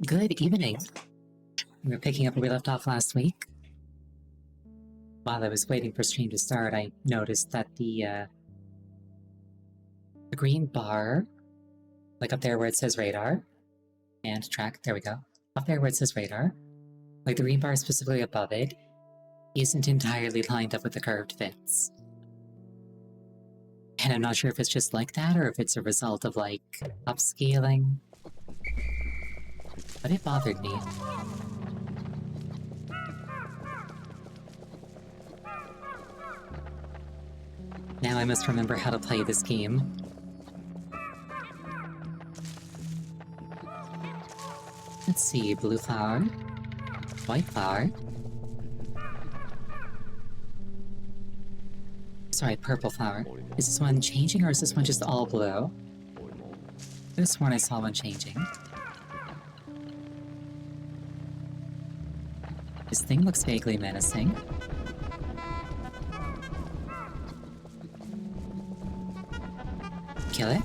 Good evening. We're picking up where we left off last week. While I was waiting for stream to start, I noticed that the green bar, like up there where it says radar, And track, there we go. Up there where it says radar, like the green bar specifically above it, isn't entirely lined up with the curved fits. And I'm not sure if it's just like that or if it's a result of, like, upscaling. But it bothered me. Now I must remember how to play this game. Let's see, blue flower, white flower. Sorry, purple flower. Is this one changing or is this one just all blue? This one I saw one changing. This thing looks vaguely menacing. Kill it?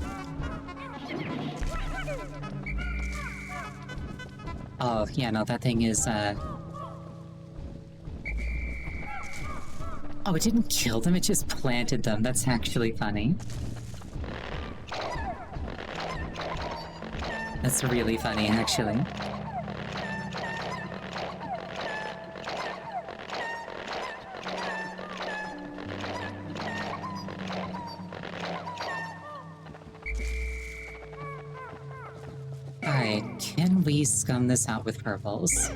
Oh, yeah, no, that thing is, Oh, it didn't kill them, it just planted them. That's actually funny. That's really funny, actually. Alright, can we scum this out with purples?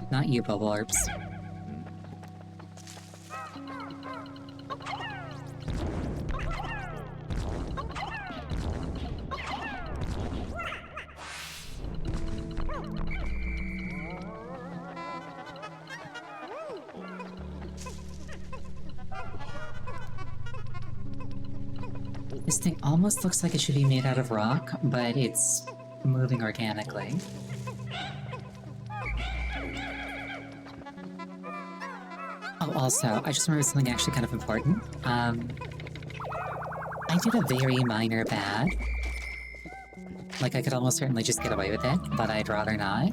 Not you, bubble orbs. This thing almost looks like it should be made out of rock, but it's moving organically. Oh, also, I just remembered something actually kind of important. I did a very minor bad. Like, I could almost certainly just get away with it, but I'd rather not.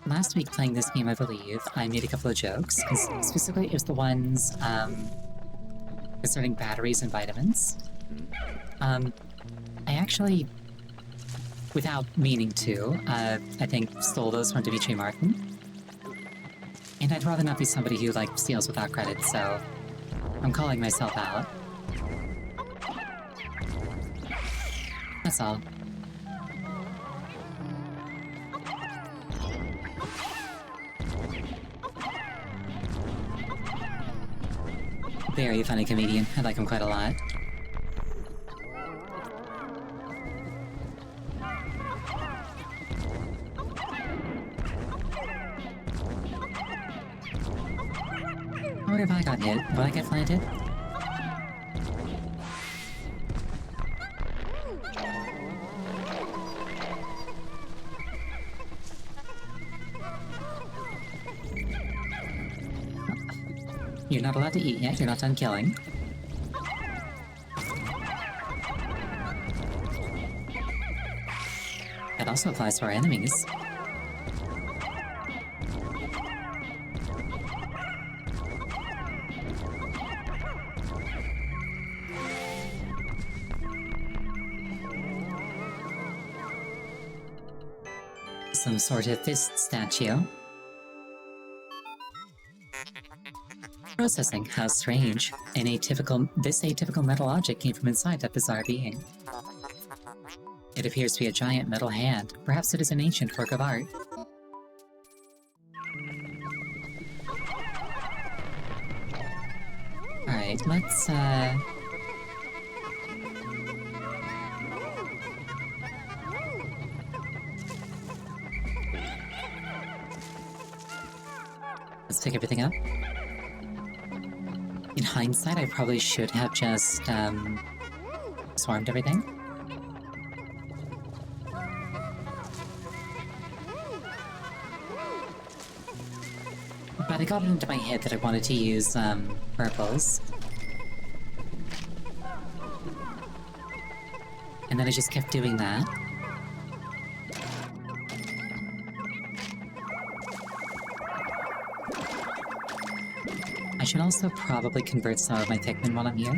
Last week playing this game, I believe, I made a couple of jokes, and specifically it was the ones, concerning batteries and vitamins. I actually, without meaning to, I think stole those from Dimitri Martin. And I'd rather not be somebody who, like, steals without credit, so I'm calling myself out. That's all. Very funny comedian. I like him quite a lot. What if I got hit? Will I get planted? You're not allowed to eat yet, you're not done killing. That also applies to our enemies. Some sort of fist statue. Processing. How strange. This atypical metal object came from inside that bizarre being. It appears to be a giant metal hand. Perhaps it is an ancient work of art. Alright, let's, let's pick everything up. In hindsight, I probably should have just, swarmed everything. But I got it into my head that I wanted to use, purples. And then I just kept doing that. I should also probably convert some of my Pikmin while I'm here.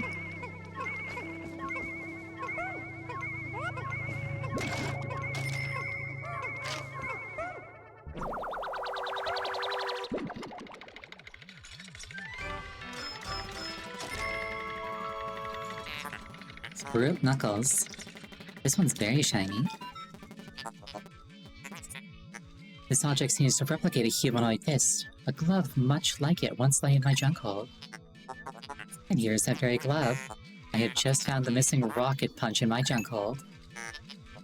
Fruit Knuckles. This one's very shiny. This object seems to replicate a humanoid fist. A glove much like it once lay in my junk hole. And here's that very glove. I have just found the missing rocket punch in my junk hole.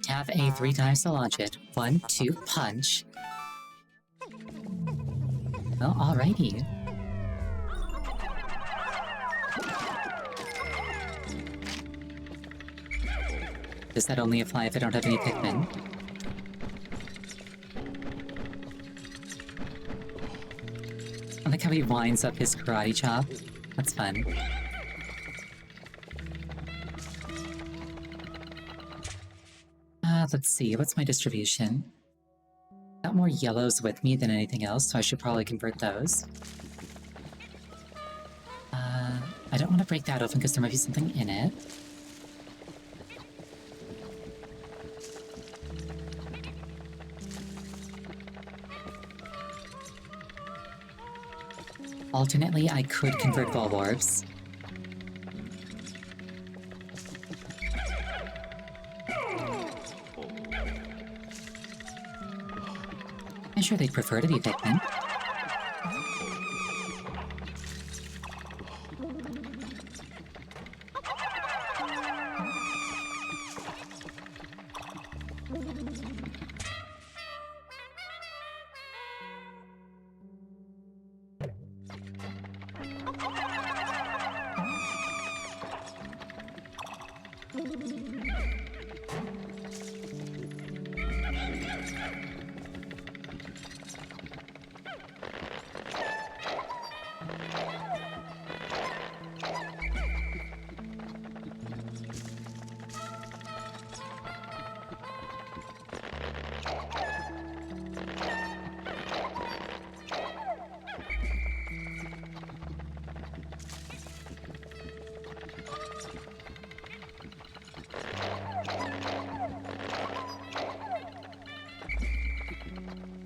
Tap A 3 times to launch it. 1, 2, punch. Well, alrighty. Does that only apply if I don't have any Pikmin? I like how he winds up his karate chop. That's fun. Let's see, what's my distribution? Got more yellows with me than anything else, so I should probably convert those. I don't want to break that open because there might be something in it. Alternately, I could convert Bulborbs. I'm sure they'd prefer to be Pikmin.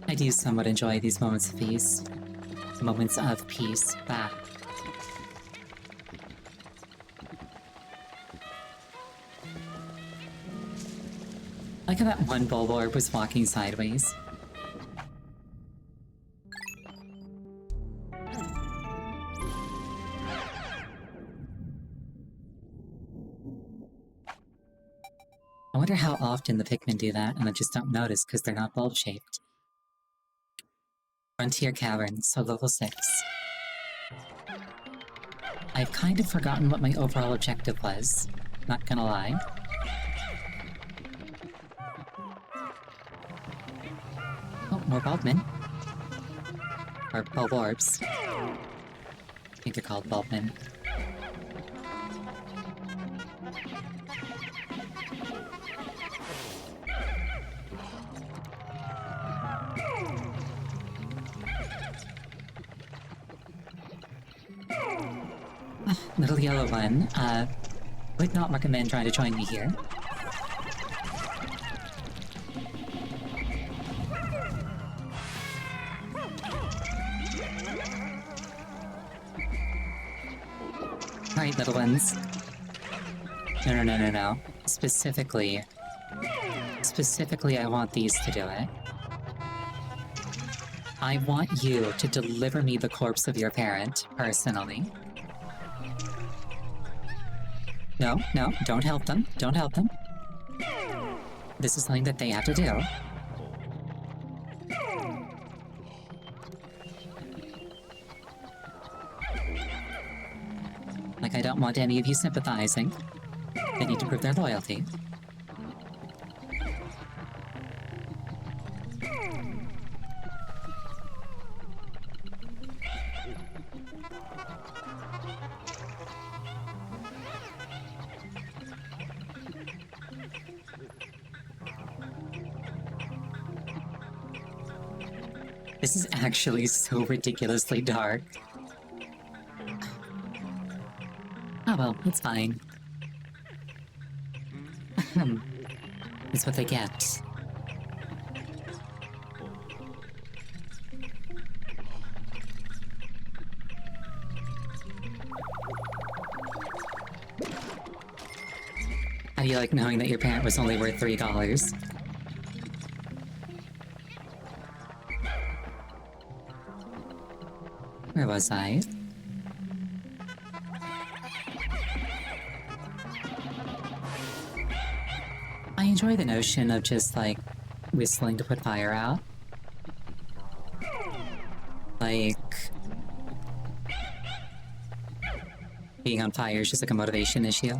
I do somewhat enjoy these moments of peace. Moments of peace. Bah. Like how that one Bulborb was walking sideways. I wonder how often the Pikmin do that, and I just don't notice because they're not bulb-shaped. Frontier Cavern, so level 6. I've kind of forgotten what my overall objective was. Not gonna lie. Oh, more Bulbmin. Or Bulborbs. I think they're called Bulbmin. Little yellow one, would not recommend trying to join me here. Alright, little ones. No. Specifically, I want these to do it. I want you to deliver me the corpse of your parent, personally. No, don't help them. Don't help them. This is something that they have to do. Like, I don't want any of you sympathizing. They need to prove their loyalty. This is actually so ridiculously dark. Oh well, it's fine. It's what they get. How do you like knowing that your parent was only worth $3? Where was I? I enjoy the notion of just, like, whistling to put fire out. Like, being on fire is just like a motivation issue.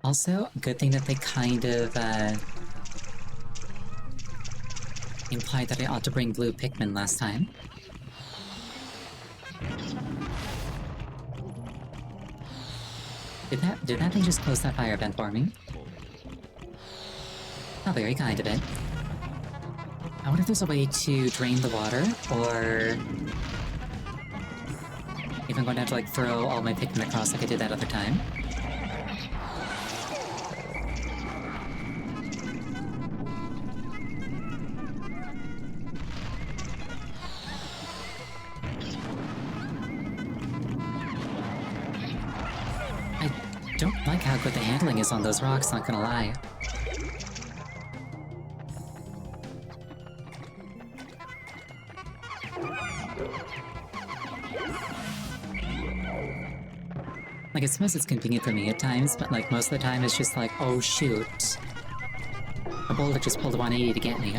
Also, good thing that they kind of, implied that I ought to bring blue Pikmin last time. Did that thing just close that fire vent for me? Oh, very kind of it. I wonder if there's a way to drain the water, or if I'm going to have to, like, throw all my Pikmin across like I did that other time. I don't like how good the handling is on those rocks, not gonna lie. Like, I suppose it's convenient for me at times, but, like, most of the time it's just like, oh shoot. A boulder just pulled a 180 to get me.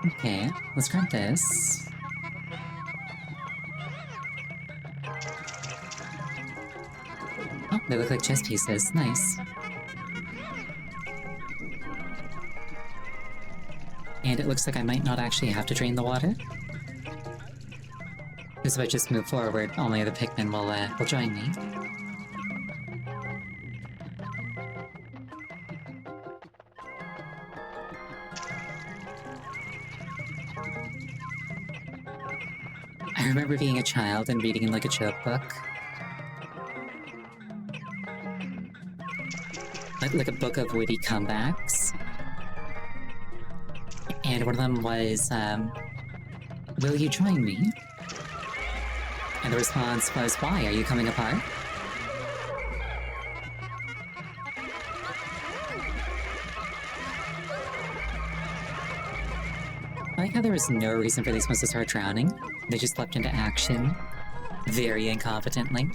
Okay, let's grab this. Oh, they look like chess pieces. Nice. And it looks like I might not actually have to drain the water. Because if I just move forward, all my other Pikmin will join me. I remember being a child and reading in, like, a joke book. Like a book of witty comebacks. And one of them was, will you join me? And the response was, why? Are you coming apart? I like how there was no reason for these ones to start drowning. They just leapt into action very incompetently.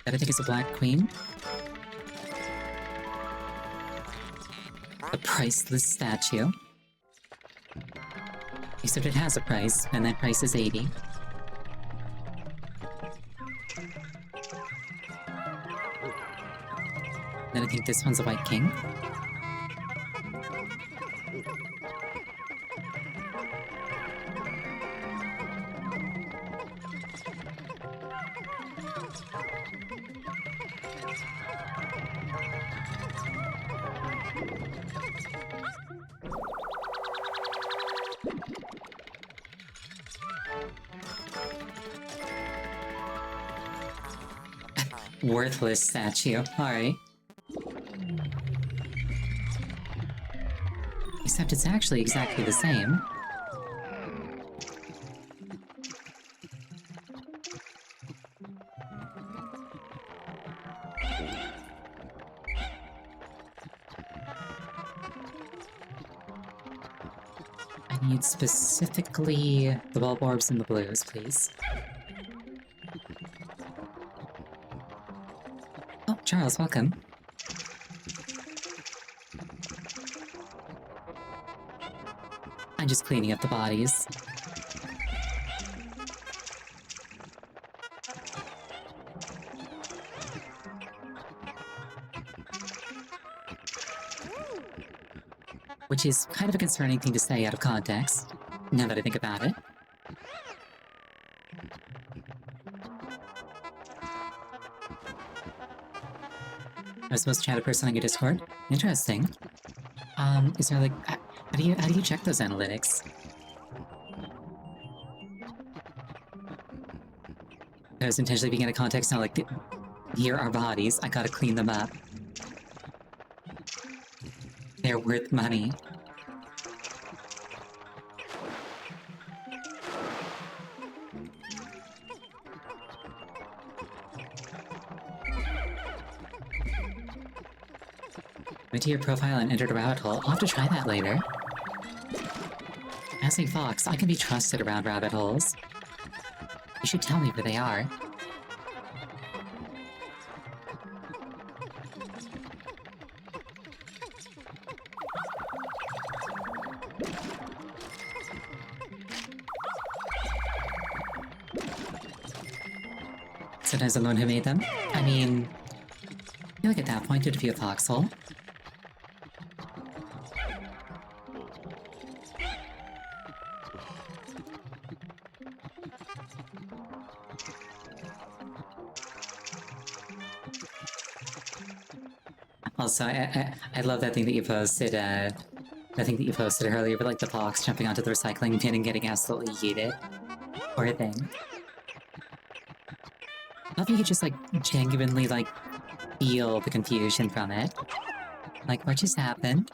That I think is a black queen. A priceless statue. Except it has a price, and that price is 80. Then I think this one's a white king. Worthless statue. Alright. Except it's actually exactly the same. I need specifically the bulb orbs and the blues, please. Oh, Charles, welcome. I'm just cleaning up the bodies. Which is kind of a concerning thing to say out of context, now that I think about it. I was supposed to chat a person on your Discord? Interesting. Is there like, how do you check those analytics? I was intentionally being out of context now, like, here are bodies, I gotta clean them up. They're worth money. Went to your profile and entered a rabbit hole. I'll have to try that later. As a fox, I can be trusted around rabbit holes. You should tell me where they are. Sometimes I'm the one who made them. I mean, I feel like at that point it'd be a foxhole. Also, I love that thing that you posted, that thing that you posted earlier with, like, the fox jumping onto the recycling bin and getting absolutely yeeted. Poor thing. I love you could just, like, genuinely, like, feel the confusion from it. Like, what just happened?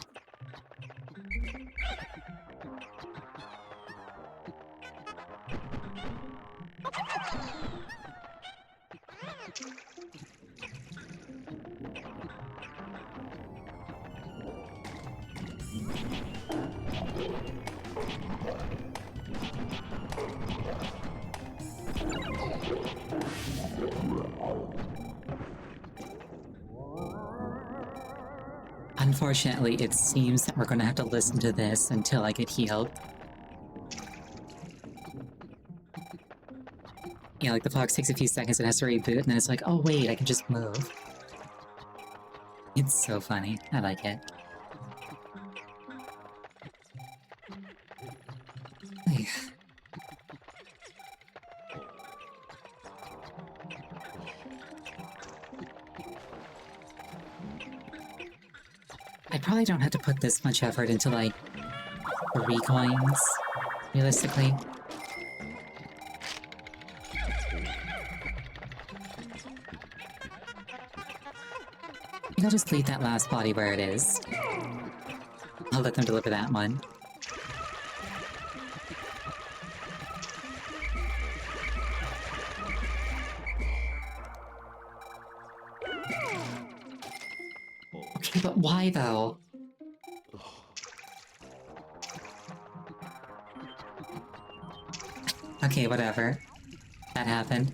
Unfortunately, it seems that we're gonna have to listen to this until I get healed. Yeah, like the fox takes a few seconds, it has to reboot, and then it's like, oh wait, I can just move. It's so funny. I like it. I probably don't have to put this much effort into, like, 3 coins, realistically. I think I'll just leave that last body where it is. I'll let them deliver that one. Okay, but why though? Okay, whatever. That happened.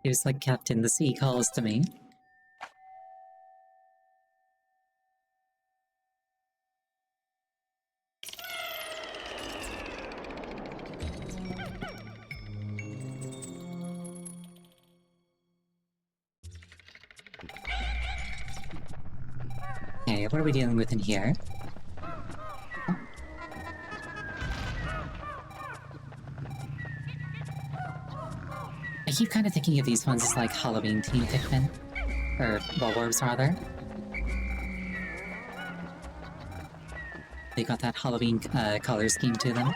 He was like, Captain, the sea calls to me. Okay, what are we dealing with in here? I keep kind of thinking of these ones as like Halloween-themed Pikmin. Or bulbs, rather. They got that Halloween color scheme to them.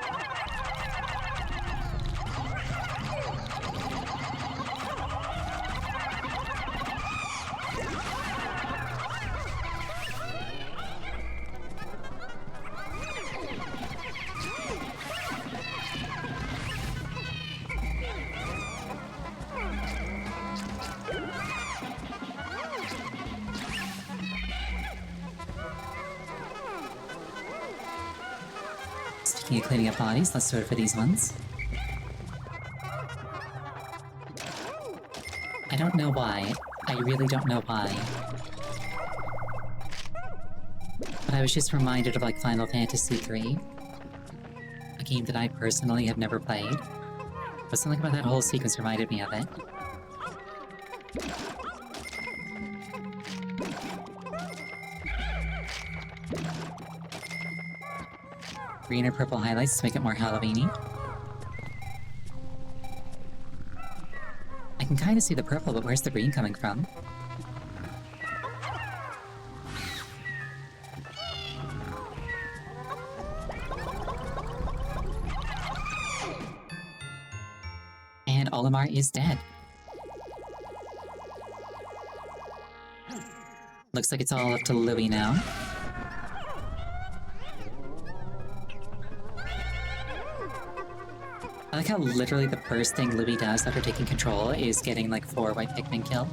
Speaking of cleaning up bodies, let's sort for these ones. I don't know why. I really don't know why. But I was just reminded of, like, Final Fantasy III. A game that I personally have never played. But something about that whole sequence reminded me of it. Green or purple highlights to make it more Halloween-y. I can kind of see the purple, but where's the green coming from? And Olimar is dead. Looks like it's all up to Louie now. I like how literally the first thing Louie does after taking control is getting like 4 white Pikmin killed.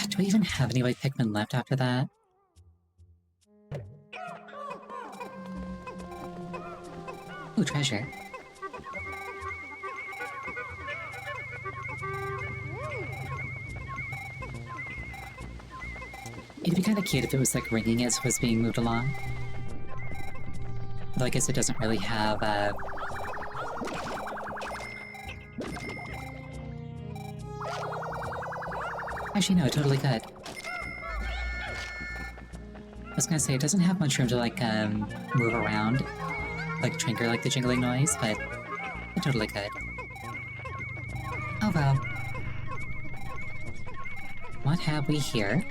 Do I even have any white Pikmin left after that? Ooh, treasure. It'd be kind of cute if it was like ringing as it was being moved along. Though I guess it doesn't really have Actually, no, it totally could. I was gonna say, it doesn't have much room to, like, move around, like, trigger, like, the jingling noise, but it totally could. Oh well. What have we here?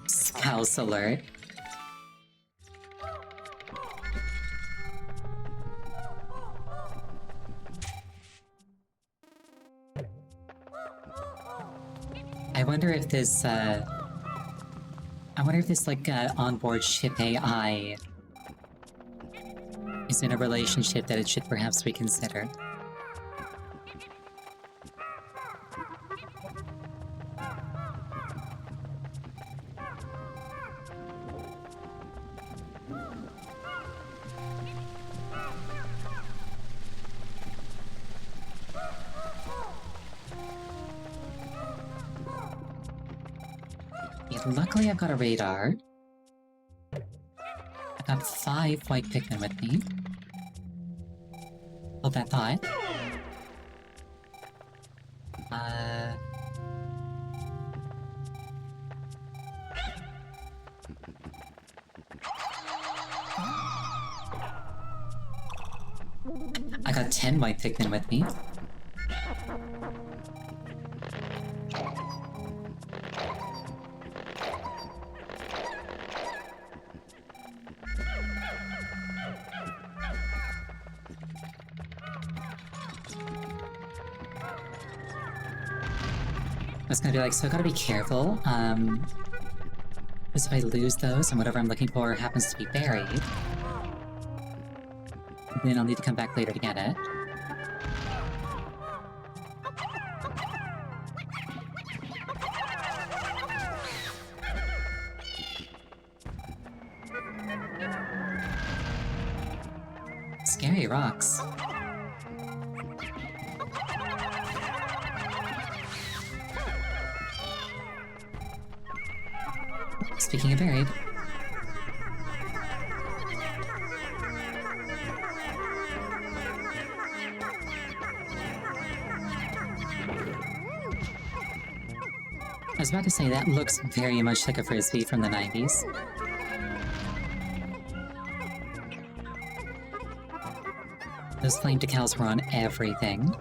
Spouse alert. I wonder if this, like, onboard ship AI is in a relationship that it should perhaps reconsider. Luckily, I've got a radar. I've got 5 white Pikmin with me. Hold that thought. I got 10 white Pikmin with me. I was gonna be like, so I gotta be careful, because if I lose those and whatever I'm looking for happens to be buried, then I'll need to come back later to get it. Scary rocks. Speaking of buried. I was about to say, that looks very much like a frisbee from the 90s. Those flame decals were on everything.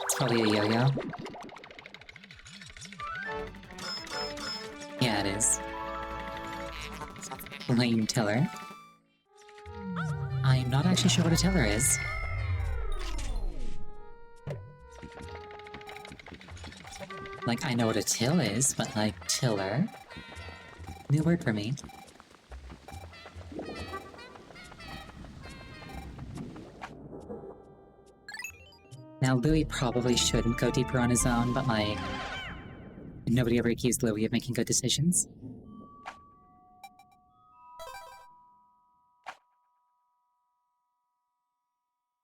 It's probably a yo-yo. Yeah, it is. Lane tiller. I'm not actually sure what a tiller is. Like, I know what a till is, but like, tiller? New word for me. Now, Louis probably shouldn't go deeper on his own, but like, nobody ever accused Louis of making good decisions.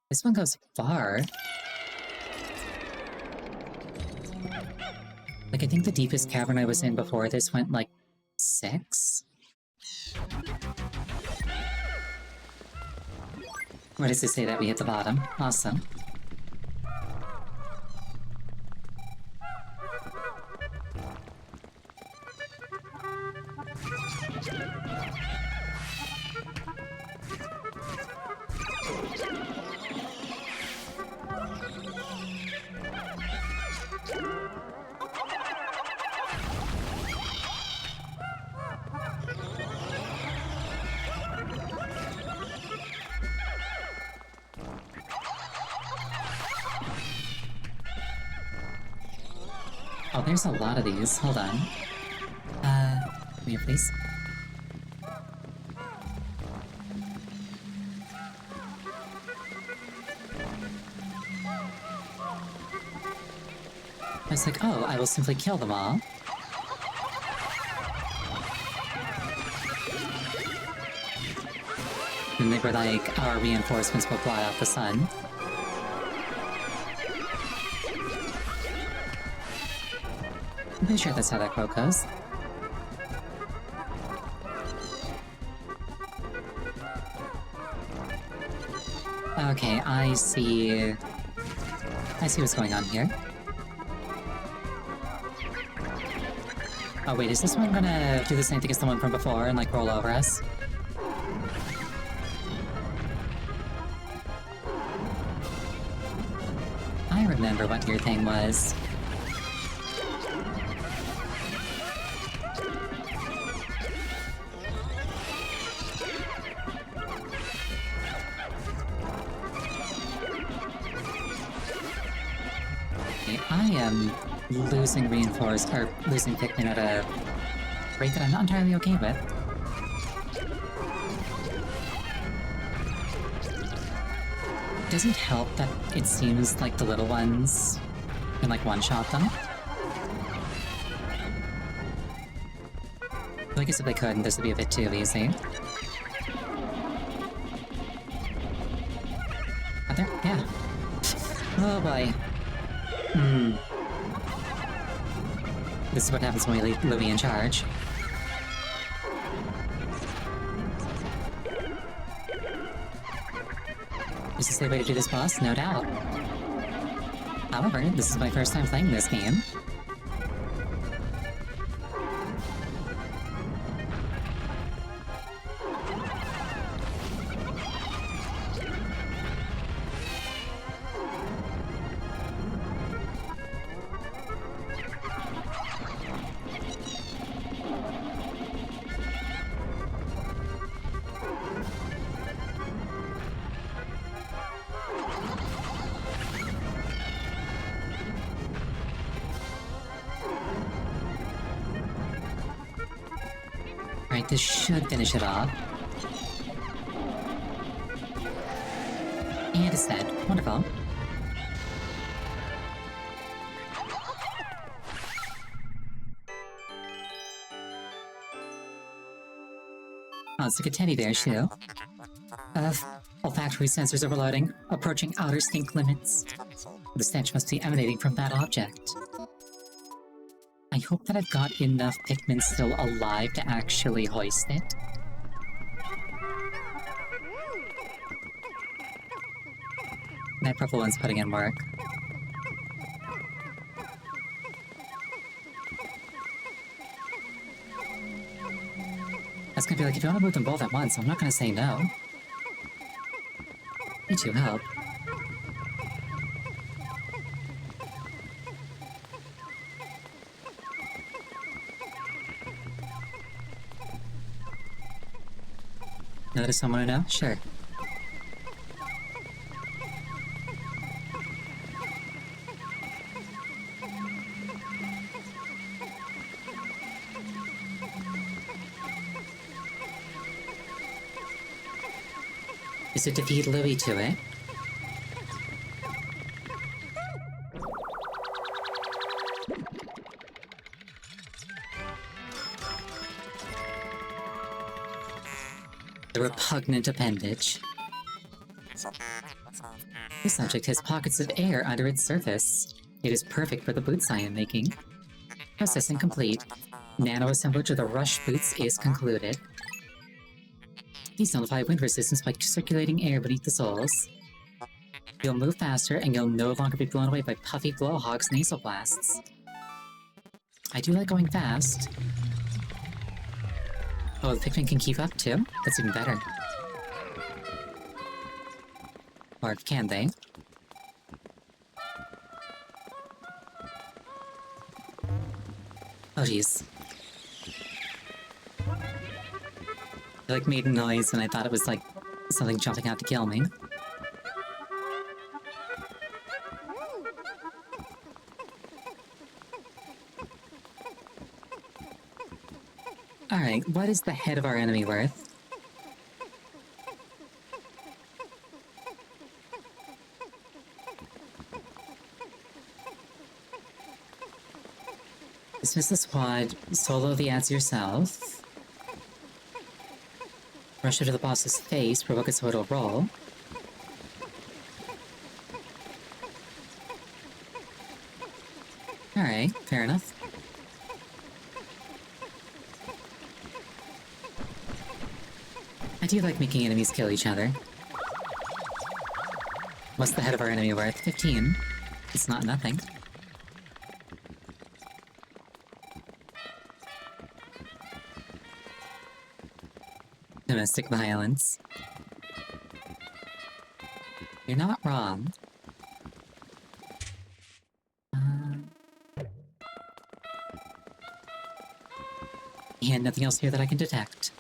This one goes far. Like, I think the deepest cavern I was in before this went, like, 6? Where does it say that we hit the bottom? Awesome. Oh, there's a lot of these. Hold on. Come here, please. I was like, oh, I will simply kill them all. And they were like, our reinforcements will fly off the sun. I'm pretty sure that's how that quote goes. Okay, I see what's going on here. Oh wait, is this one gonna do the same thing as the one from before and like roll over us? I remember what your thing was. I am losing losing Pikmin at a rate that I'm not entirely okay with. Doesn't help that it seems like the little ones can like one-shot them. I guess if they couldn't, this would be a bit too easy. Are there? Yeah. Oh boy. This is what happens when we leave Louis in charge. Is this the way to do this, boss? No doubt. However, this is my first time playing this game. Alright, this should finish it off. And it's dead. Wonderful. Oh, it's like a teddy bear shoe. Olfactory sensors overloading, approaching outer stink limits. The stench must be emanating from that object. I hope that I've got enough Pikmin still alive to actually hoist it. That purple one's putting in work. That's gonna be like, if you want to move them both at once, I'm not gonna say no. Need to help. Notice someone I know? Sure. Is it defeat Louie to it? The repugnant appendage. This object has pockets of air under its surface. It is perfect for the boots I am making. Processing complete. Nano-assemblage of the rush boots is concluded. These nullify wind resistance by circulating air beneath the soles. You'll move faster, and you'll no longer be blown away by puffy blowhog's nasal blasts. I do like going fast. Oh, the Pikmin can keep up too? That's even better. Or can they? Oh jeez. It like made a noise and I thought it was like something jumping out to kill me. Alright, what is the head of our enemy worth? Dismiss the squad, solo the ads yourself. Rush her to the boss's face, provoke a total roll. Alright, fair enough. I do like making enemies kill each other. What's the head of our enemy worth? 15. It's not nothing. Domestic violence. You're not wrong. And nothing else here that I can detect.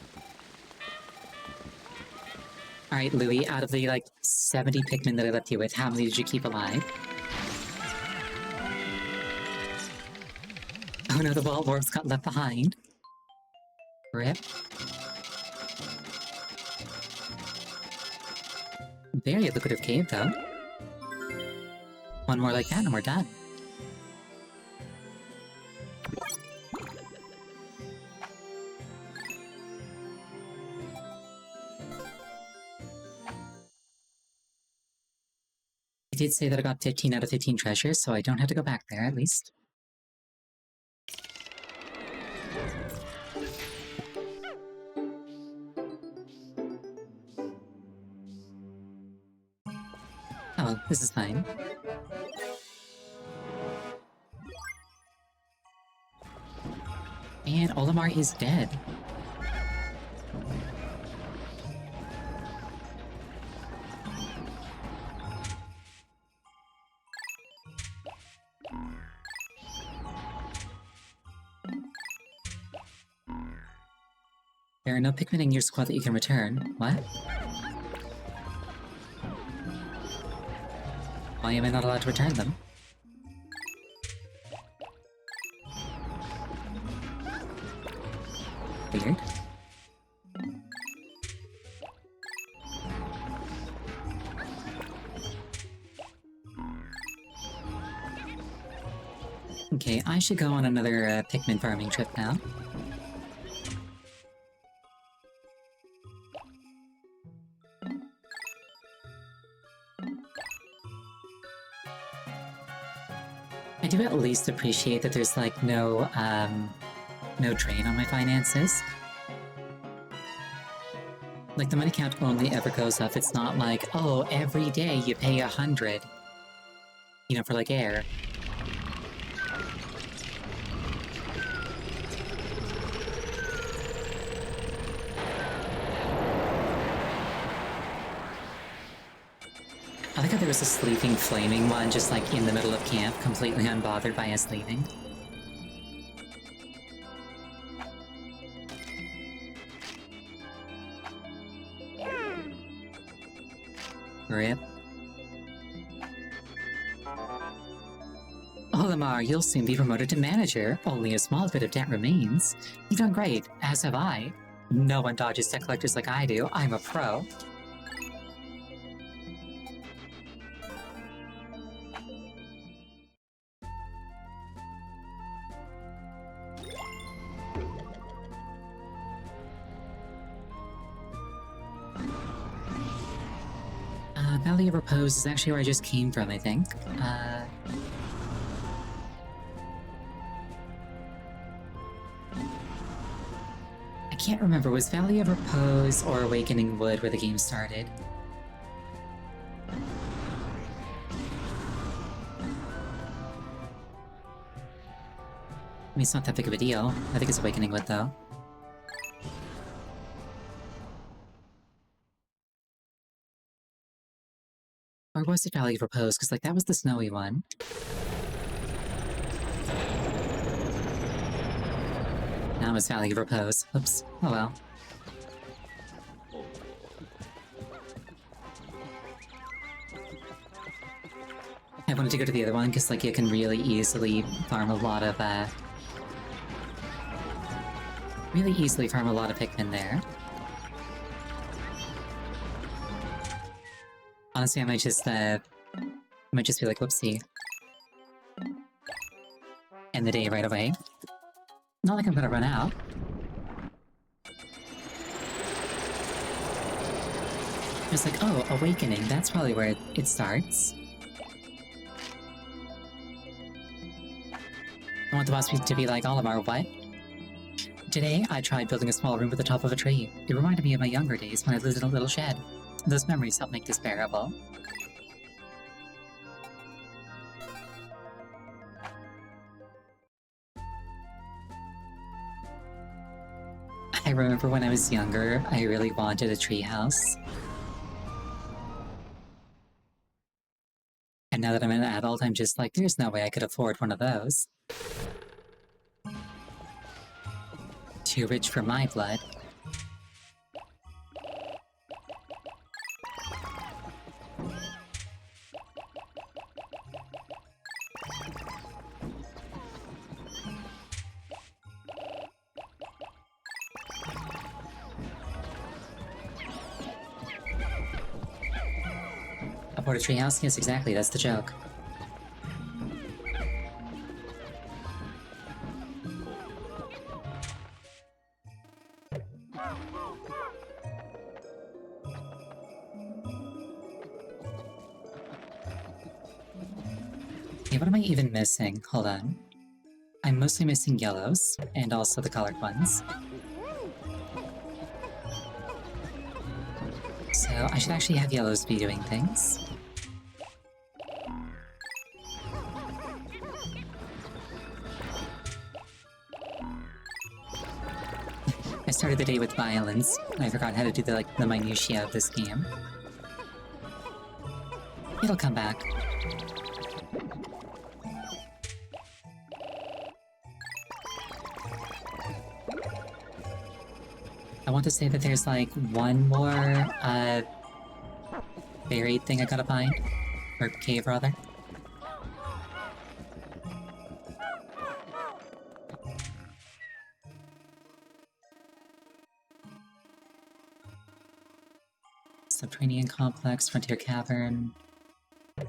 Alright, Louie, out of the, like, 70 Pikmin that I left you with, how many did you keep alive? Oh no, the ball orbs got left behind. Rip. Very lucrative cave, though. One more like that and we're done. I did say that I got 15 out of 15 treasures, so I don't have to go back there, at least. Oh, this is fine. And Olimar is dead. There are no Pikmin in your squad that you can return. What? Why am I not allowed to return them? Weird. Okay, I should go on another Pikmin farming trip now. I do at least appreciate that there's like no drain on my finances. Like the money count only ever goes up. It's not like, oh, every day you pay 100. You know, for like air. I like how there was a sleeping flaming one just like in the middle of camp, completely unbothered by us leaving. Rip. Olimar, you'll soon be promoted to manager. Only a small bit of debt remains. You've done great, as have I. No one dodges debt collectors like I do. I'm a pro. Valley of Repose is actually where I just came from, I think. I can't remember, was Valley of Repose or Awakening Wood where the game started? I mean, it's not that big of a deal. I think it's Awakening Wood, though. Or was it Valley of Repose? Because, like, that was the snowy one. Now it's Valley of Repose. Oops. Oh well. I wanted to go to the other one because, like, you can really easily farm a lot of, Pikmin there. Honestly, I might just be like, whoopsie. End the day right away. Not like I'm gonna run out. It's like, oh, Awakening, that's probably where it starts. I want the boss to be like, Olimar, what? Today, I tried building a small room at the top of a tree. It reminded me of my younger days when I lived in a little shed. Those memories help make this bearable. I remember when I was younger, I really wanted a treehouse. And now that I'm an adult, I'm just like, there's no way I could afford one of those. Too rich for my blood. Afford a treehouse? Yes, exactly, that's the joke. Okay, what am I even missing? Hold on. I'm mostly missing yellows, and also the colored ones. So I should actually have yellows be doing things. I started the day with violence. I forgot how to do the minutiae of this game. It'll come back. I want to say that there's like one more buried thing I gotta find. Or cave, rather. Subterranean Complex, Frontier Cavern. I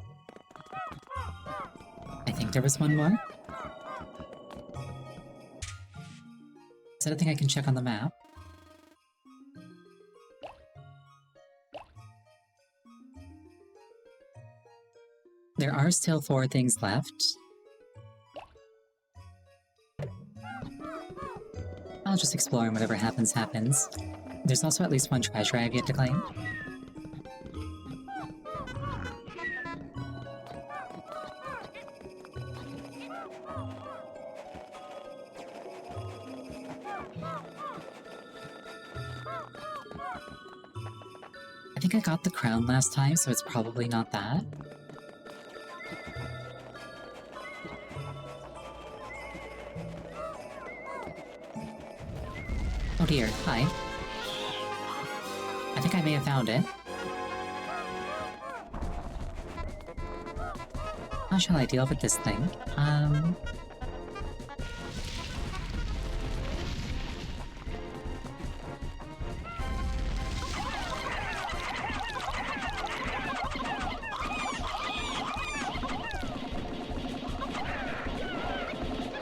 think there was one more. Is that a thing I can check on the map? There are still 4 things left. I'll just explore and whatever happens, happens. There's also at least 1 treasure I have yet to claim. I think think I got the crown last time, so it's probably not that. Oh dear, hi. I think I may have found it. How shall I deal with this thing?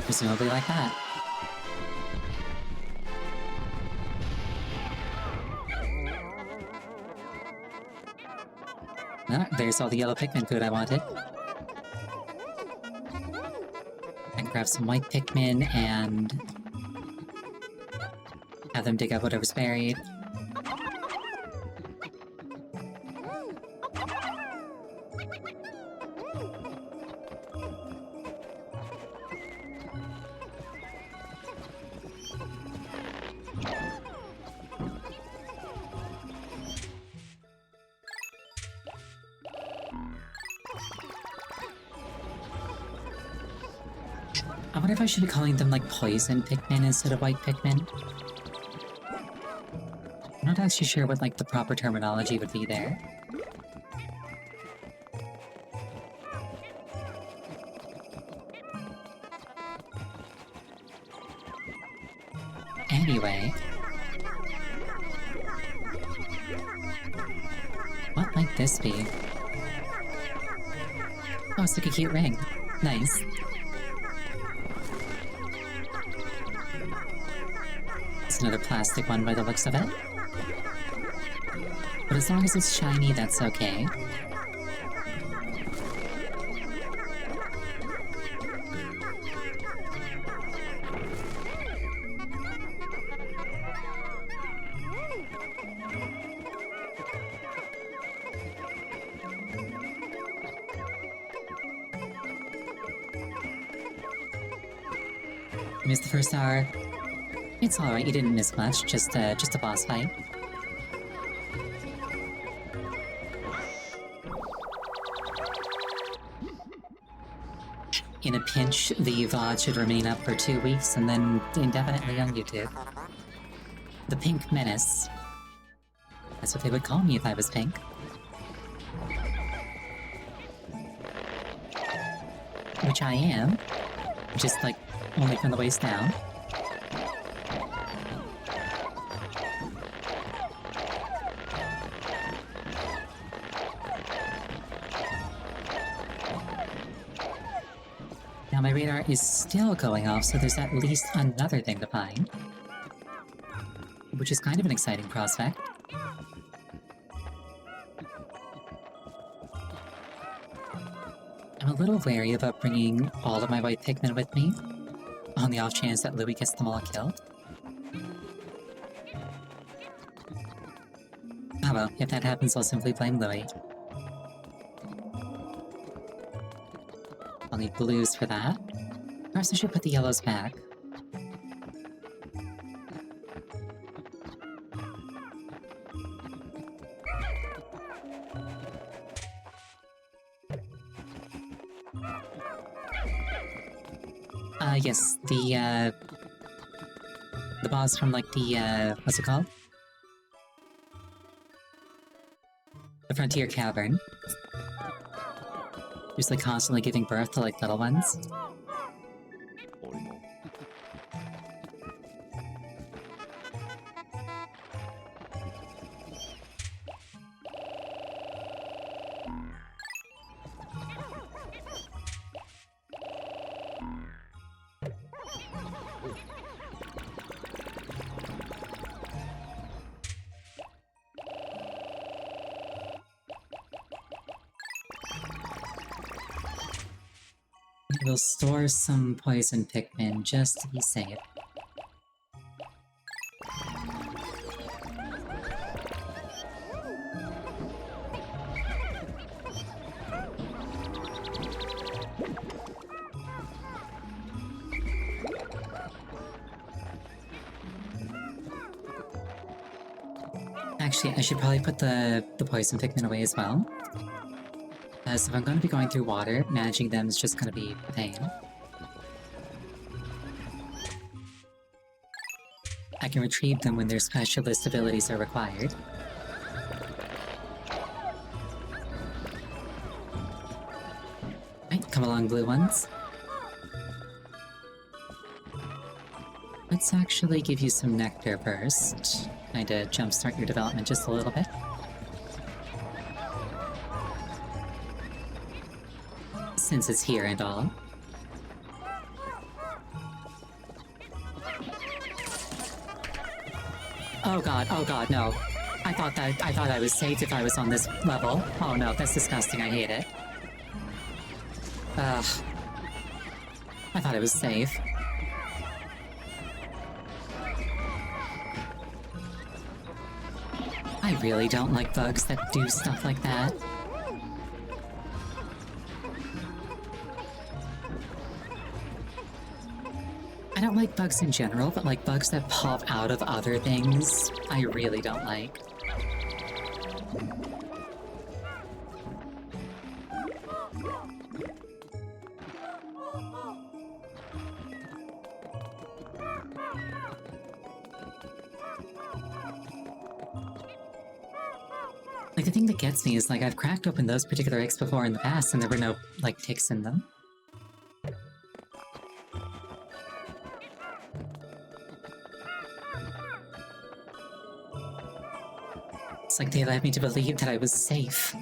Presumably like that. Ah, there's all the yellow Pikmin food I wanted. I can grab some white Pikmin and have them dig up whatever's buried. I wonder if I should be calling them like poison Pikmin instead of white Pikmin. I'm not actually sure what like the proper terminology would be there. Anyway. What might this be? Oh, it's like a cute ring. Nice. It's another plastic one by the looks of it. But as long as it's shiny, that's okay. Missed the first hour. It's alright, you didn't miss much, just a boss fight. In a pinch, the VOD should remain up for 2 weeks and then indefinitely on YouTube. The Pink Menace. That's what they would call me if I was pink. Which I am. Just like, only from the waist down. Now my radar is still going off, so there's at least another thing to find. Which is kind of an exciting prospect. I'm a little wary about bringing all of my white Pikmin with me, on the off chance that Louie gets them all killed. Oh well, if that happens, I'll simply blame Louie. I'll need blues for that. Perhaps I should put the yellows back. Yes, the boss from, like, the, what's it called? The Frontier Cavern. Just, like, constantly giving birth to, like, little ones. We'll store some poison Pikmin just to be safe. Actually, I should probably put the poison Pikmin away as well. As if I'm going to be going through water, managing them is just going to be a pain. I can retrieve them when their specialist abilities are required. Right, come along, blue ones. Let's actually give you some nectar first. Kinda jumpstart your development just a little bit. Since it's here and all. Oh god, no. I thought I was safe if I was on this level. Oh no, that's disgusting, I hate it. Ugh. I thought it was safe. I really don't like bugs that do stuff like that. I don't like bugs in general, but like bugs that pop out of other things, I really don't like. Like, the thing that gets me is, like, I've cracked open those particular eggs before in the past and there were no, like, ticks in them. It's like they led me to believe that I was safe.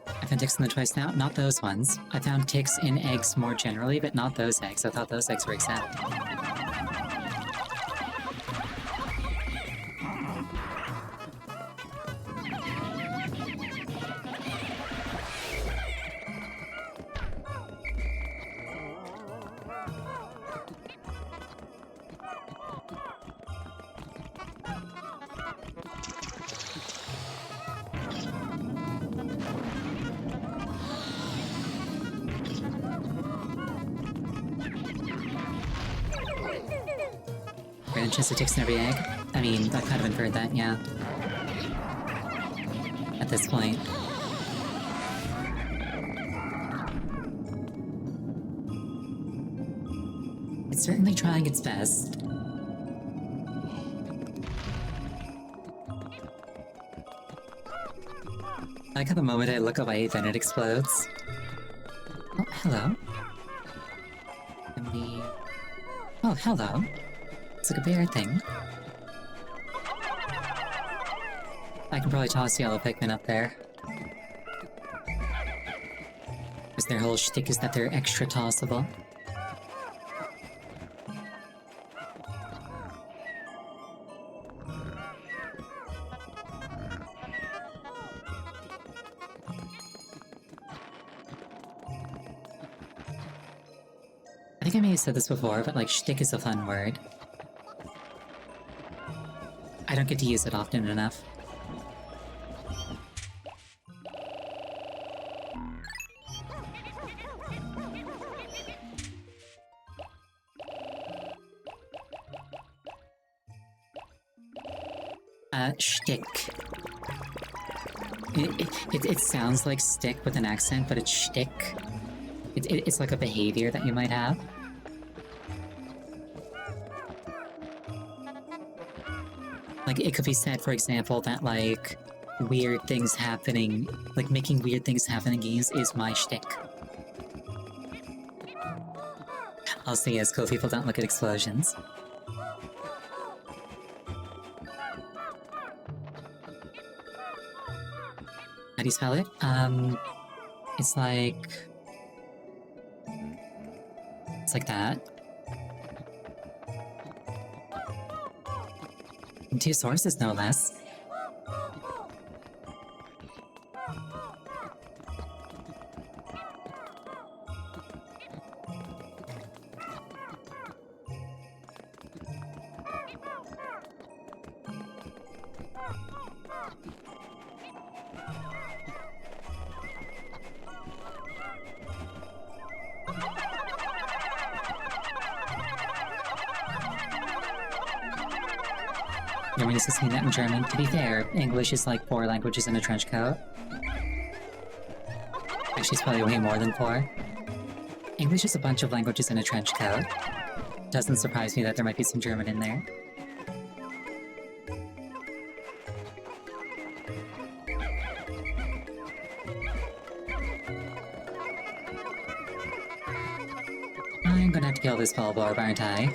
I found ticks in them twice now, not those ones. I found ticks in eggs more generally, but not those eggs. I thought those eggs were exempt. Random chance of ticks in every egg? I mean, I've kind of inferred that, yeah. At this point. It's certainly trying its best. I like how the moment I look away, then it explodes. Oh, hello. And we... Oh, hello. It's like a bear thing. I can probably toss yellow Pikmin up there. Because their whole shtick is that they're extra tossable. I think I may have said this before, but like, shtick is a fun word. I don't get to use it often enough. Shtick. It sounds like stick with an accent, but it's shtick. It's like a behavior that you might have. Like, it could be said, for example, that, like, weird things happening, like, making weird things happen in games is my shtick. Also, yes, cool people don't look at explosions. How do you spell it? It's like... It's like that. And 2 sources, no less. You're used to seeing that in German. To be fair, English is like 4 languages in a trench coat. Actually, it's probably way more than 4. English is a bunch of languages in a trench coat. Doesn't surprise me that there might be some German in there. I'm gonna have to kill this ball barb, aren't I?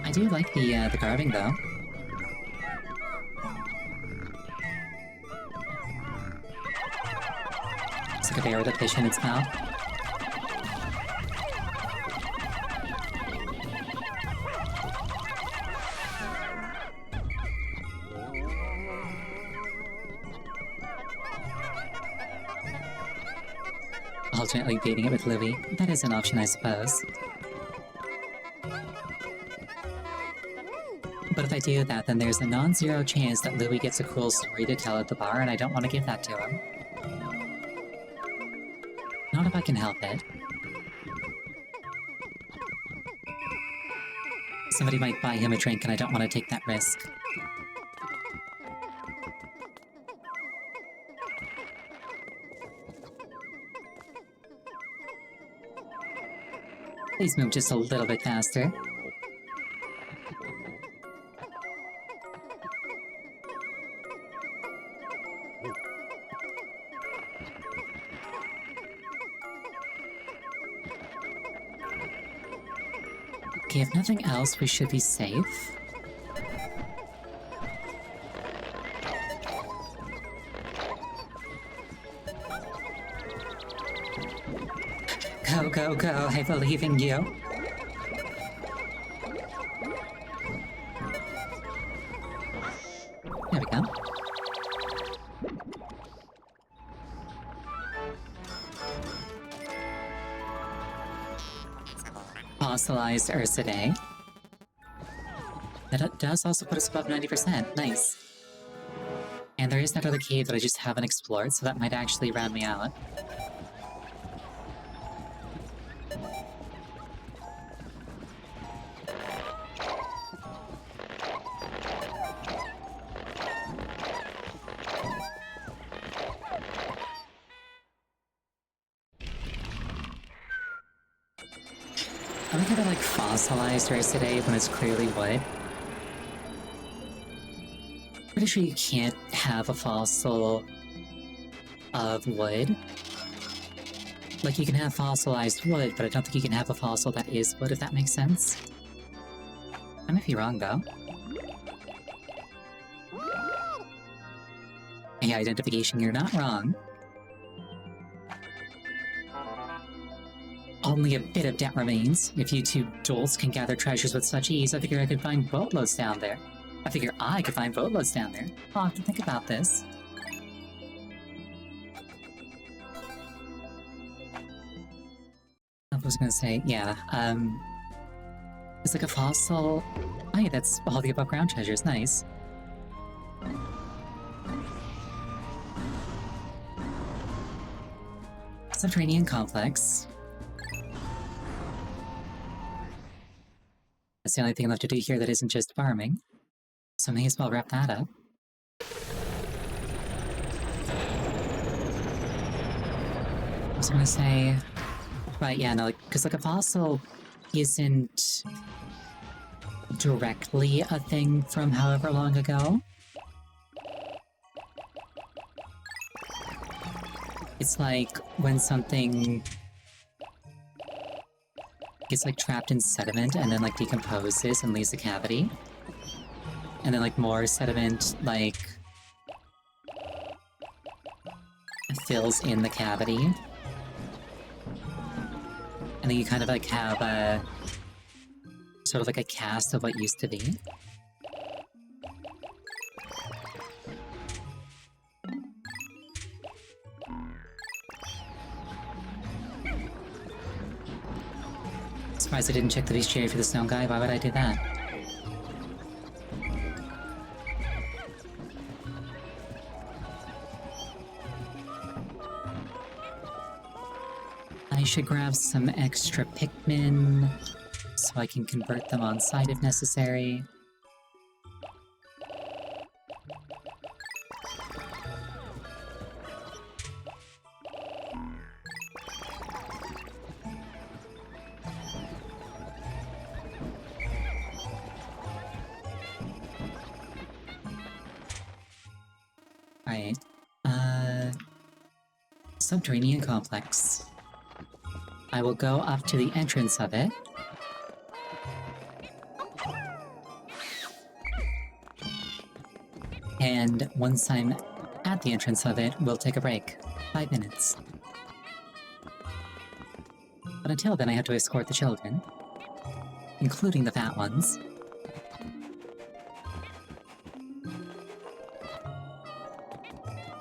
I do like the carving, though. It's like a bear with a fish in its mouth. Alternately baiting it with Louis. That is an option, I suppose. But if I do that, then there's a non-zero chance that Louis gets a cool story to tell at the bar, and I don't want to give that to him. Not if I can help it. Somebody might buy him a drink, and I don't want to take that risk. Please move just a little bit faster. Okay, if nothing else, we should be safe. Go, go, go, I believe in you. There we go. Fossilized Ursidae. That does also put us above 90%. Nice. And there is that other cave that I just haven't explored, so that might actually round me out. I like how they're like fossilized Ursidae when it's clearly wood. Pretty sure you can't have a fossil of wood. Like, you can have fossilized wood, but I don't think you can have a fossil that is wood, if that makes sense. I might be wrong, though. Hey, identification, you're not wrong. Only a bit of debt remains. If you two dolts can gather treasures with such ease, I figure I could find boatloads down there. I figure I could find boatloads down there. I'll have to think about this. I was gonna say, yeah, it's like a fossil. Oh, yeah, that's all the above ground treasures, nice. Subterranean complex. That's the only thing left to do here that isn't just farming. So may as well wrap that up. I was gonna say... Right, yeah, no, because like a fossil isn't directly a thing from however long ago. It's like when something gets like trapped in sediment and then like decomposes and leaves a cavity. And then like more sediment like fills in the cavity. And then you kind of like have a sort of like a cast of what used to be. Surprised I didn't check the bestiary for the snow guy. Why would I do that? I should grab some extra Pikmin so I can convert them on site if necessary. Alright. Subterranean complex. I will go up to the entrance of it. And once I'm at the entrance of it, we'll take a break. 5 minutes. But until then, I have to escort the children, including the fat ones.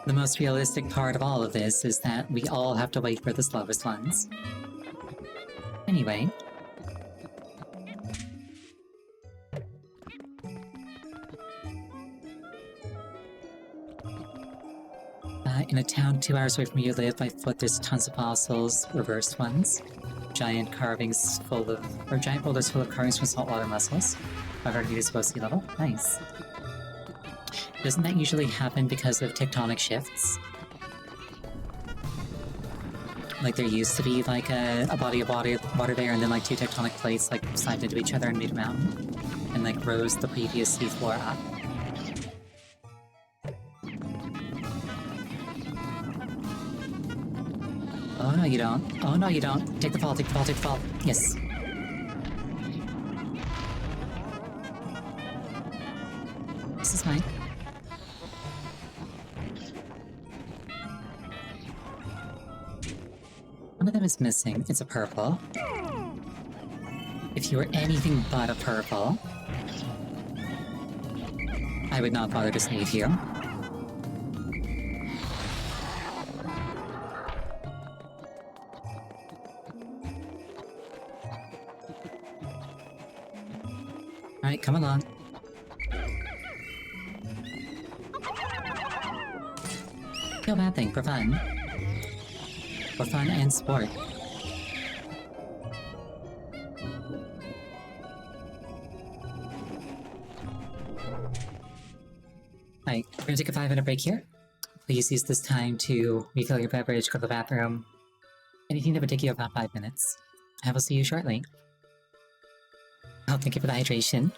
The most realistic part of all of this is that we all have to wait for the slowest ones. Anyway. In a town 2 hours away from where you live by foot, there's tons of fossils, reversed ones. Giant carvings full of... or giant boulders full of carvings from saltwater mussels. 500 meters above sea level. Nice. Doesn't that usually happen because of tectonic shifts? Like there used to be like a body of water there, and then like 2 tectonic plates like slammed into each other and made a mountain, and like rose the previous seafloor up. Oh no you don't. Oh no you don't. Take the fall, take the fall, take the fall. Yes. This is fine. One of them is missing. It's a purple. If you were anything but a purple, I would not bother to save you. Alright, come along. No bad thing, for fun. For fun and sport. Alright, we're gonna take a 5-minute break here. Please use this time to refill your beverage, go to the bathroom. Anything that would take you about 5 minutes. I will see you shortly. Oh, thank you for the hydration.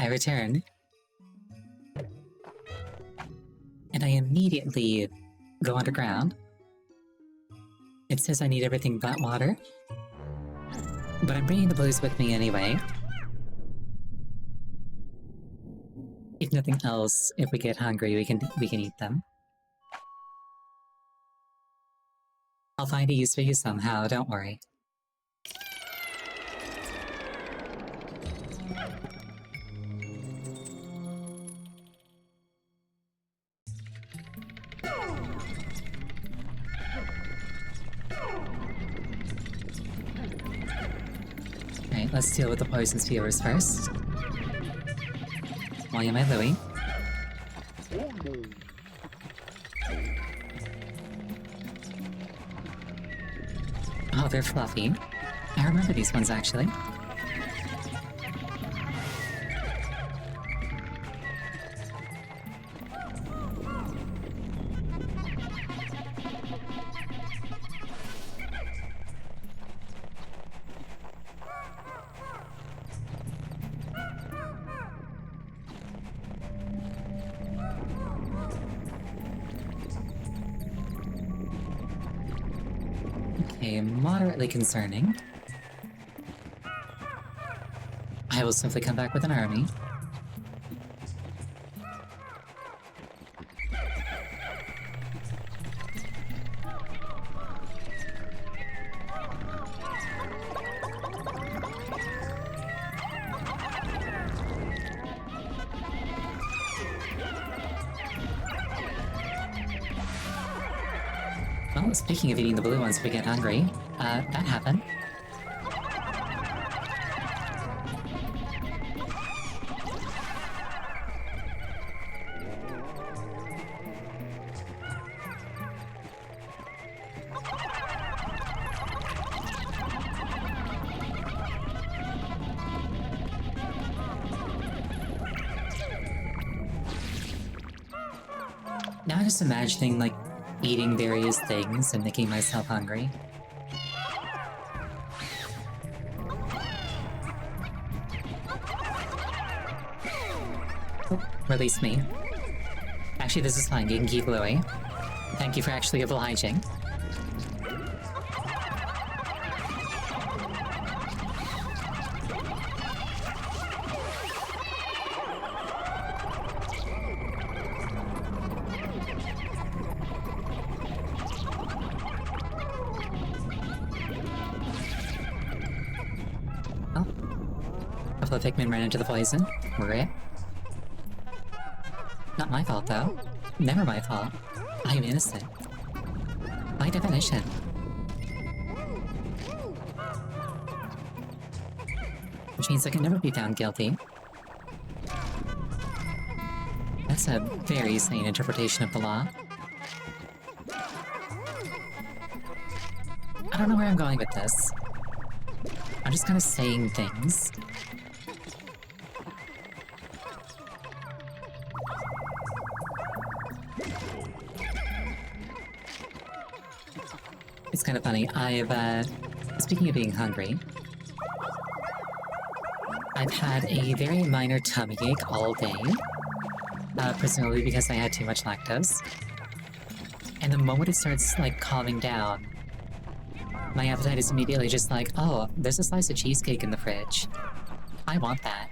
I return, and I immediately go underground. It says I need everything but water, but I'm bringing the blues with me anyway. If nothing else, if we get hungry, we can eat them. I'll find a use for you somehow, don't worry. Alright, let's deal with the poison spewers first. While you're my Louie. Oh, they're fluffy. I remember these ones, actually. Okay, moderately concerning. I will simply come back with an army. Well, speaking of eating the blue ones if we get hungry, that happened. Now I'm just imagining, like, eating various things and making myself hungry. Oh, release me. Actually, this is fine. You can keep Louie. Thank you for actually obliging. A couple of Pikmin ran into the poison. Rip. Not my fault, though. Never my fault. I am innocent. By definition. Which means I can never be found guilty. That's a very sane interpretation of the law. I don't know where I'm going with this. I'm just kind of saying things. It's kind of funny. Speaking of being hungry, I've had a very minor tummy ache all day, presumably because I had too much lactose. And the moment it starts, like, calming down, my appetite is immediately just like, oh, there's a slice of cheesecake in the fridge. I want that.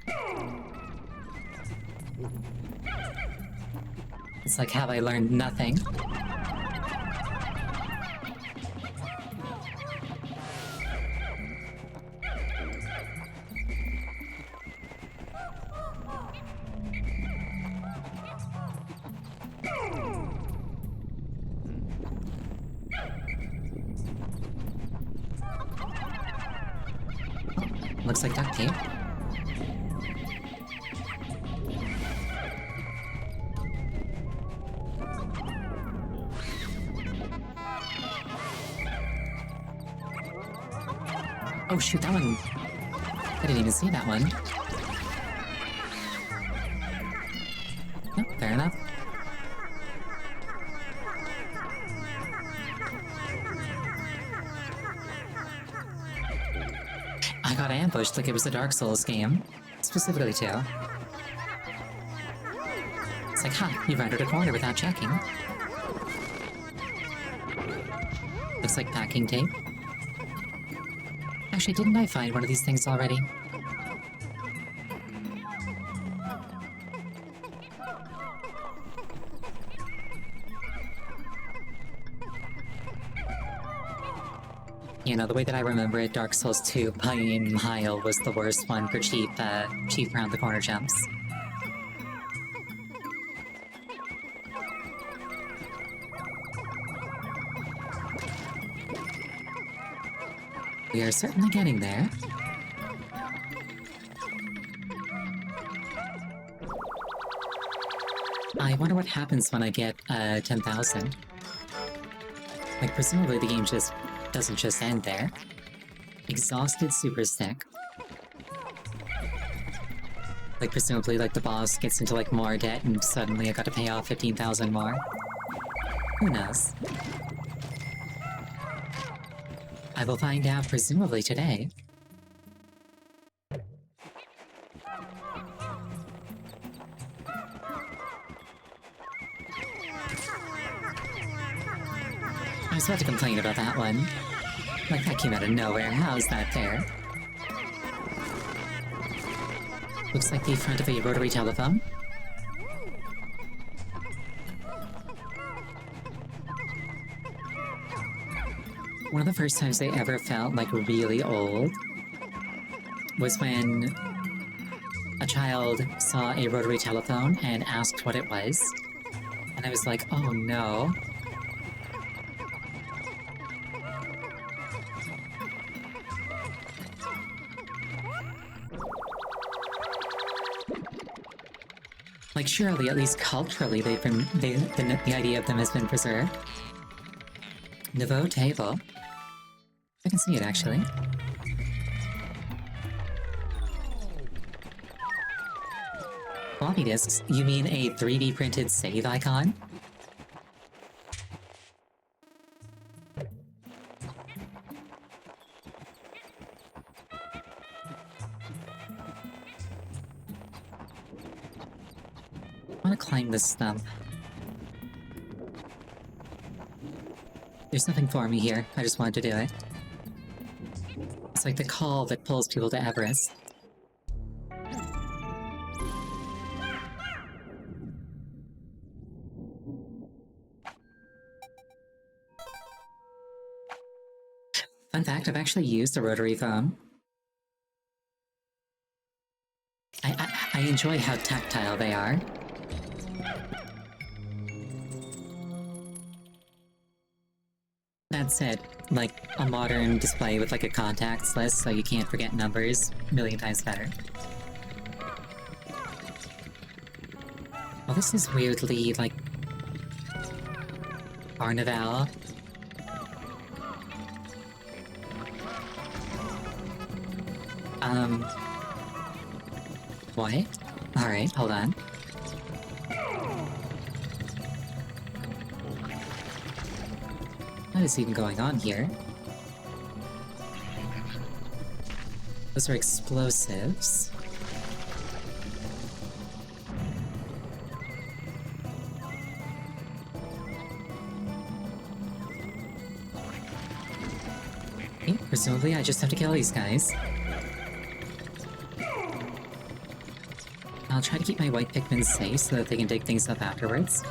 It's like, have I learned nothing? Looks like duct tape. Oh shoot, that one... I didn't even see that one. Nope, fair enough. I got ambushed like it was a Dark Souls game. Specifically, too. It's like, ha, you rounded a corner without checking. Looks like packing tape. Actually, didn't I find one of these things already? You know, the way that I remember it, Dark Souls 2, Heil was the worst one for cheap round the corner jumps. We are certainly getting there. I wonder what happens when I get 10,000. Like, presumably the game just doesn't just end there. Exhausted super stick. Like, presumably, like, the boss gets into, like, more debt and suddenly I got to pay off 15,000 more. Who knows? I will find out presumably today. I was about to complain about that one. Like, that came out of nowhere. How's that fair? Looks like the front of a rotary telephone. One of the first times I ever felt, like, really old was when a child saw a rotary telephone and asked what it was. And I was like, oh no. Like, surely, at least culturally, the idea of them has been preserved. Nouveau table. I can see it, actually. Floppy disks? You mean a 3D printed save icon? I want to climb this stump. There's nothing for me here. I just wanted to do it. It's like the call that pulls people to Everest. Fun fact, I've actually used a rotary phone. I enjoy how tactile they are. That said, like, a modern display with, like, a contacts list so you can't forget numbers, a million times better. Well, this is weirdly, like, Carnival. What? Alright, hold on. What is even going on here? Those are explosives. Okay, presumably I just have to kill these guys. I'll try to keep my white Pikmin safe so that they can dig things up afterwards.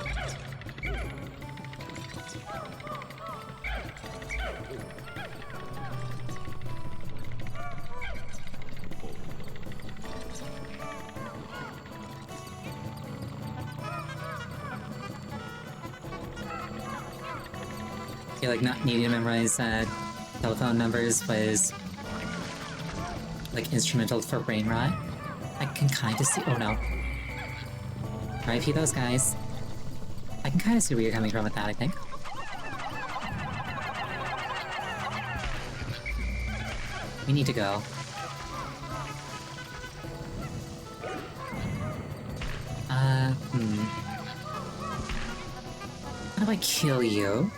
I feel like not needing to memorize telephone numbers was like instrumental for brain rot. I can kind of see— oh no. RIP those guys. I can kind of see where you're coming from with that, I think. We need to go. How do I kill you?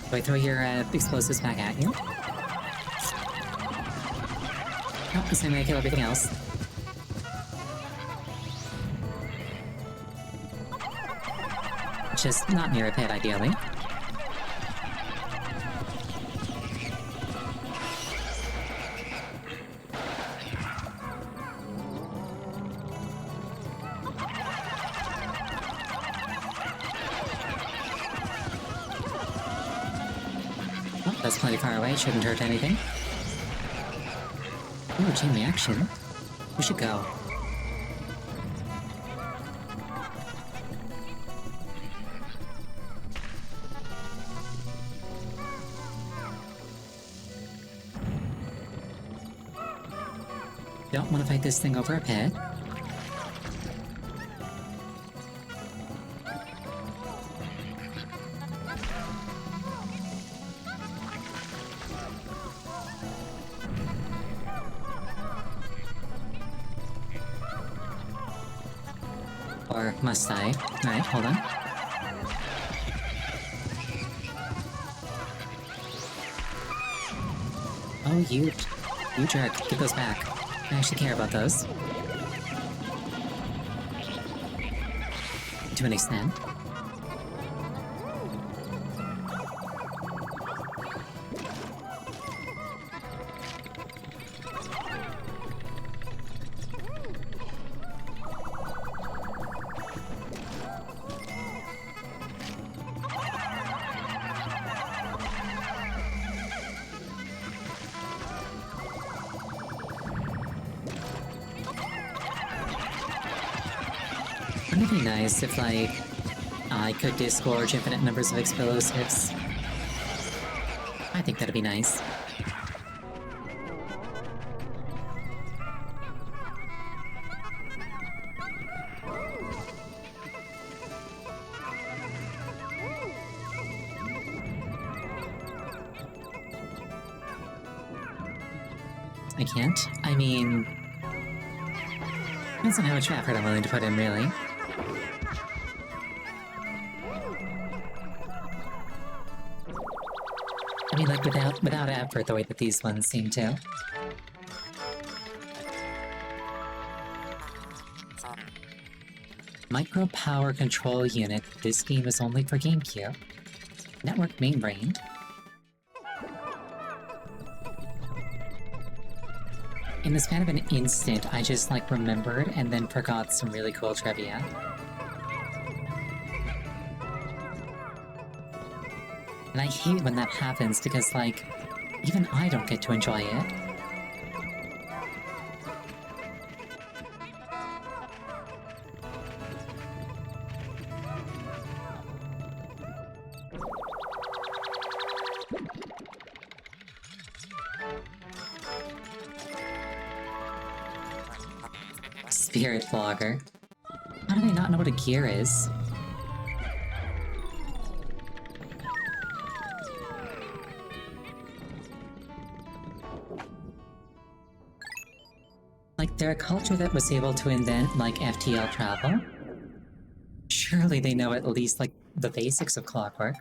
Do I throw your explosives back at you? Oh, the same way I kill everything else. just not near a pit, ideally. Well, that's plenty far away, shouldn't hurt anything. Ooh, chain reaction. We should go. Don't want to fight this thing over a pit. Or must I? Alright, hold on. Oh, you jerk. Give those back. I actually care about those. To an extent. Wouldn't it be nice if, like, I could disgorge infinite numbers of explosives? I think that'd be nice. I can't? I mean... depends on how much effort I'm willing to put in, really. I mean, like, without effort, the way that these ones seem to. Micro Power Control Unit. This game is only for GameCube. Network Mainbrain. In the span of an instant, I just, like, remembered and then forgot some really cool trivia. And I hate when that happens because, like, even I don't get to enjoy it. Spirit Vlogger. How do they not know what a gear is? Like, they're a culture that was able to invent, like, FTL travel. Surely they know at least, like, the basics of clockwork.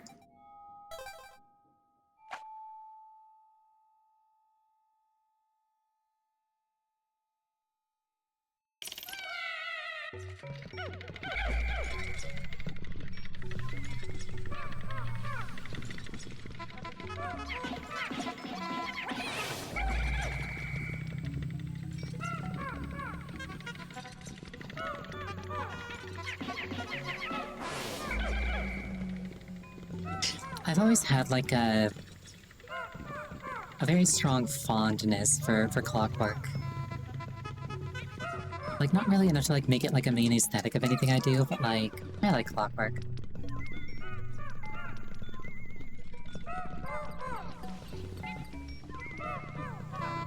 I've always had, like, a very strong fondness for clockwork. Like, not really enough to, like, make it, like, a main aesthetic of anything I do, but, like, I like clockwork.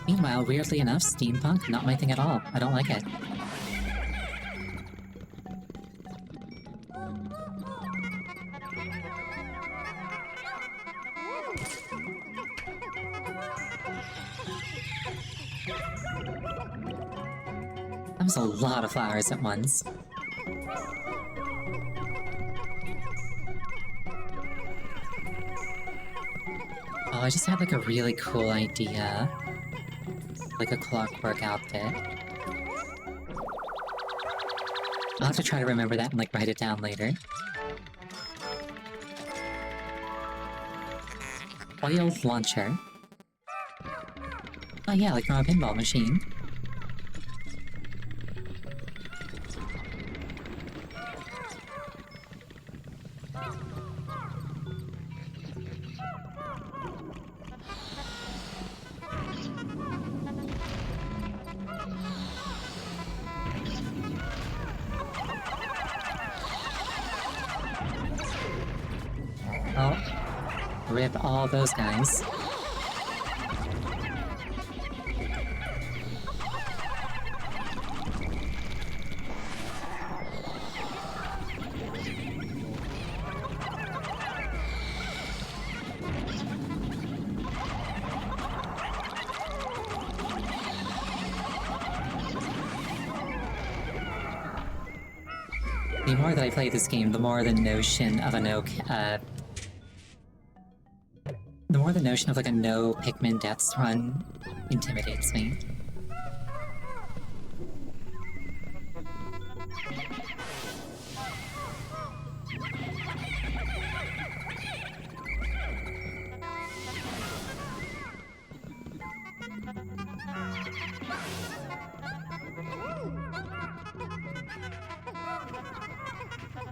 Meanwhile, weirdly enough, steampunk, not my thing at all. I don't like it. That was a lot of flowers at once. Oh, I just had, like, a really cool idea. Like a clockwork outfit. I'll have to try to remember that and, like, write it down later. oil launcher. Oh yeah, like from a pinball machine. Oh, rip all those guys. The more that I play this game, the more the notion of a the more the notion of like a no Pikmin deaths run intimidates me.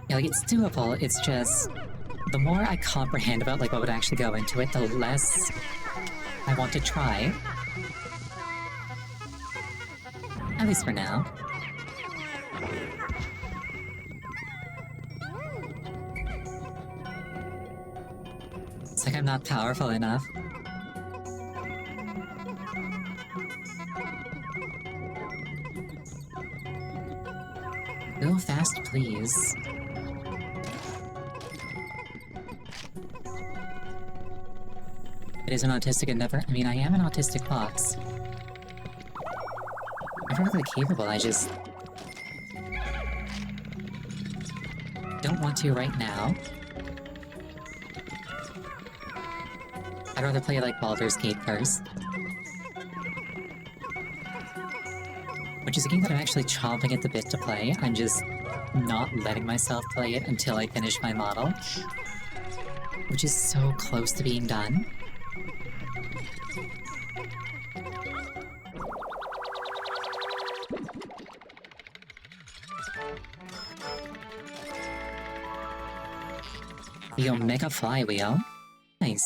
Yeah, like it's doable, it's just the more I comprehend about like what would actually go into it, the less I want to try. At least for now. It's like I'm not powerful enough. Go fast, please. It is an autistic endeavor. I mean, I am an autistic fox. I'm perfectly capable, I just don't want to right now. I'd rather play like Baldur's Gate first. Which is a game that I'm actually chomping at the bit to play. I'm just not letting myself play it until I finish my model. Which is so close to being done. The Omega Flywheel. Nice.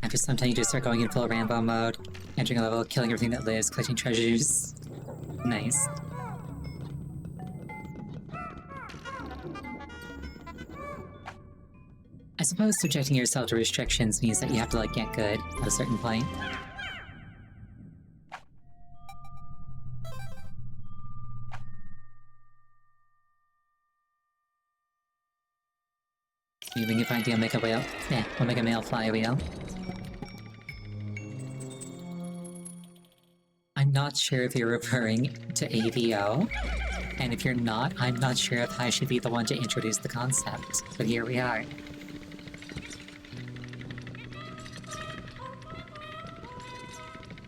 After some time you just start going in full Rambo mode, entering a level, killing everything that lives, collecting treasures. Nice. I suppose subjecting yourself to restrictions means that you have to like get good at a certain point. Maybe we can find the Omega Whale. Yeah, Omega Male Flywheel. I'm not sure if you're referring to AVO, and if you're not, I'm not sure if I should be the one to introduce the concept, but here we are.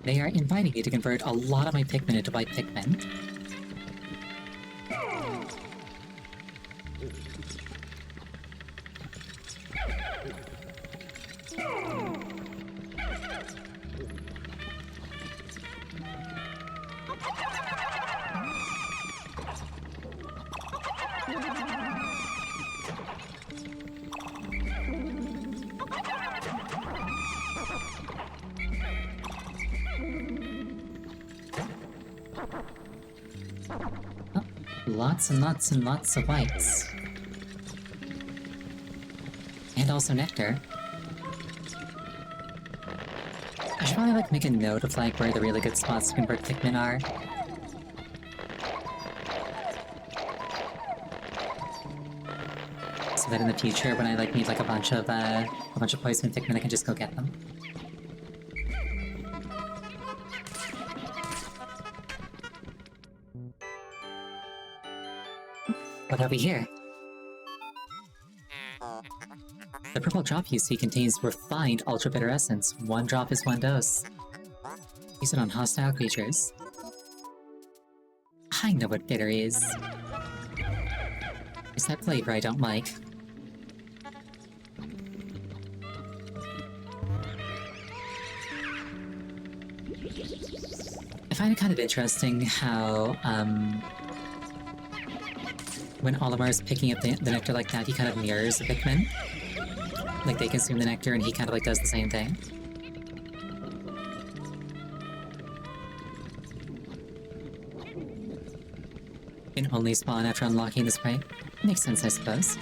They are inviting me to convert a lot of my Pikmin into white Pikmin. Lots and lots and lots of whites. And also nectar. I should probably like make a note of like where the really good spots to convert Pikmin are. So that in the future when I like need like a bunch of poison Pikmin I can just go get them. What have we here? The purple drop you see contains refined ultra bitter essence. One drop is one dose. Use it on hostile creatures. I know what bitter is. It's that flavor I don't like. I find it kind of interesting how, when Olimar is picking up the nectar like that, he kind of mirrors the Pikmin. Like, they consume the nectar and he kind of, like, does the same thing. Can only spawn after unlocking the sprite. Makes sense, I suppose.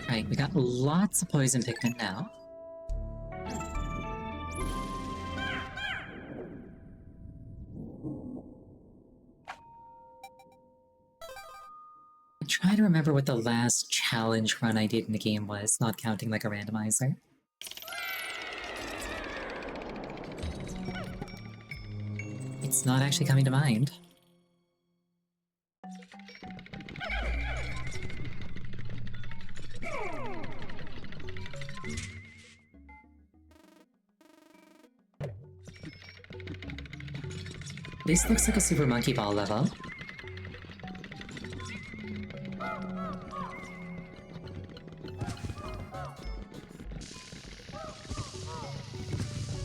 Right, we got lots of poison Pikmin now. I'm trying to remember what the last challenge run I did in the game was, not counting like a randomizer. It's not actually coming to mind. This looks like a Super Monkey Ball level.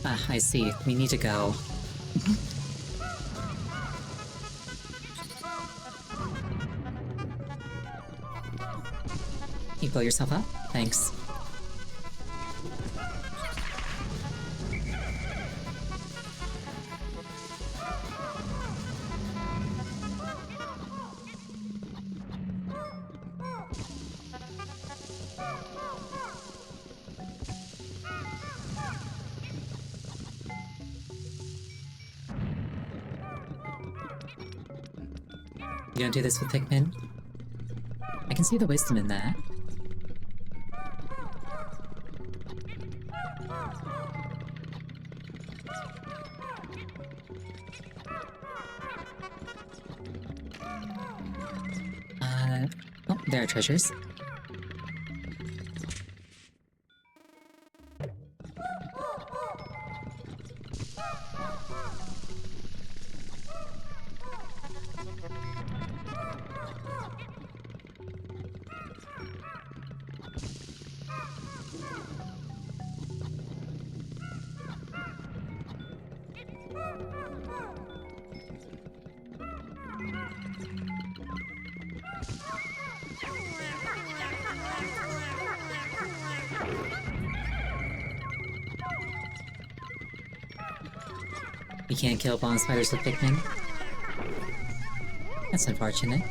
Ah, I see. We need to go. You blow yourself up? Thanks. You gonna do this with Pikmin? I can see the wisdom in that. Oh, there are treasures. You can't kill bomb spiders with Pikmin? That's unfortunate.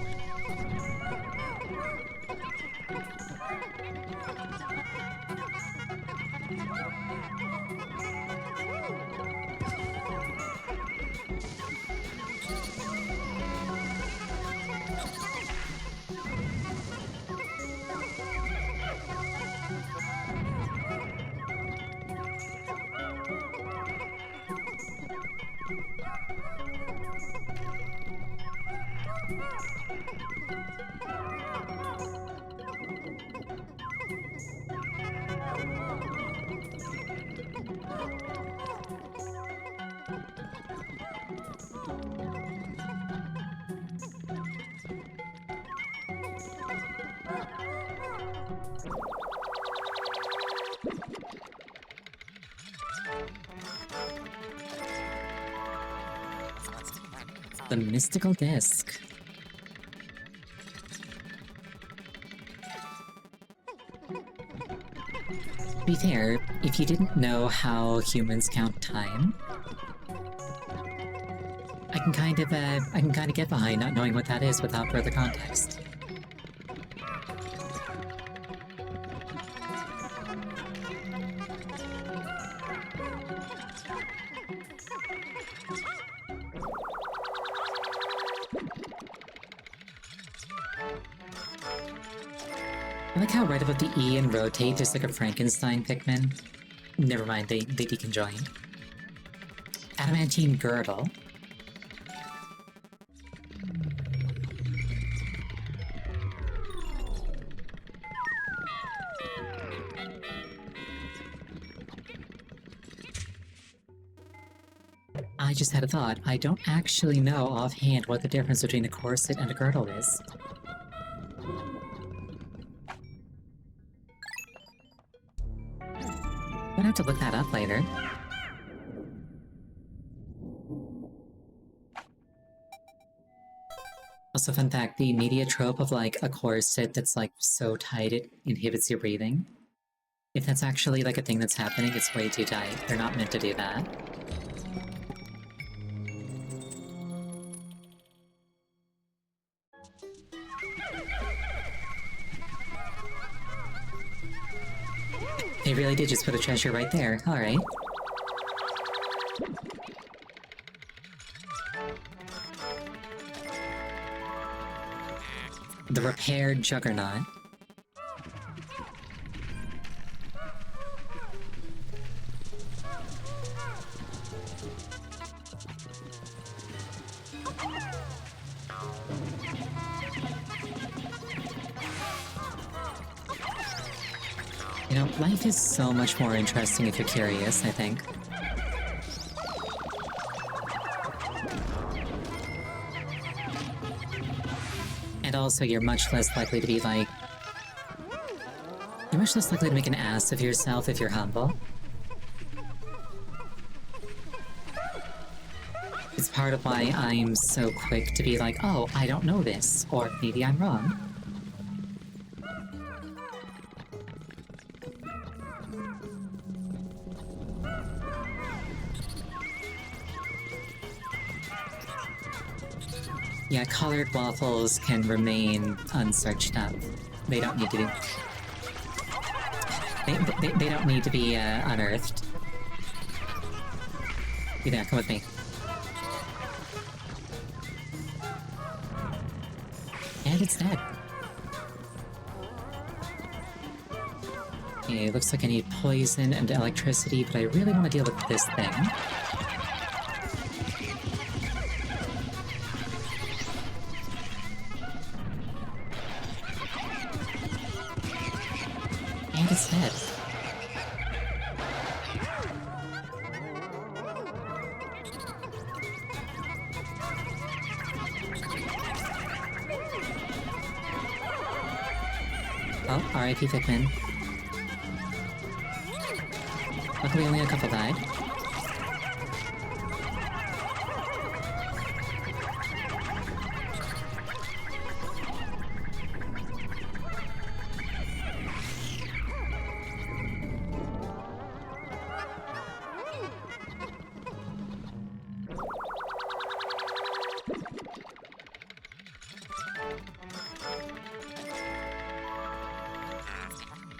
The mystical disc. To be fair, if you didn't know how humans count time, I can kind of get behind not knowing what that is without further context. I like how right above the E and rotate there's like a Frankenstein Pikmin. Never mind, they deconjoined. Adamantine Girdle. I just had a thought. I don't actually know offhand what the difference between a corset and a girdle is. I'm gonna have to look that up later. Also, fun fact, the media trope of like a corset that's like so tight it inhibits your breathing. If that's actually like a thing that's happening, it's way too tight. They're not meant to do that. They really did just put a treasure right there. Alright. The repaired juggernaut. You know, life is so much more interesting if you're curious, I think. And also, you're much less likely to be like... You're much less likely to make an ass of yourself if you're humble. It's part of why I'm so quick to be like, oh, I don't know this, or maybe I'm wrong. Yeah, colored waffles can remain unsearched up. They don't need to be... They don't need to be, unearthed. You there, come with me. And it's dead. Okay, looks like I need poison and electricity, but I really want to deal with this thing. And it's dead. Oh, R.I.P. Pikmin. Luckily only a couple died.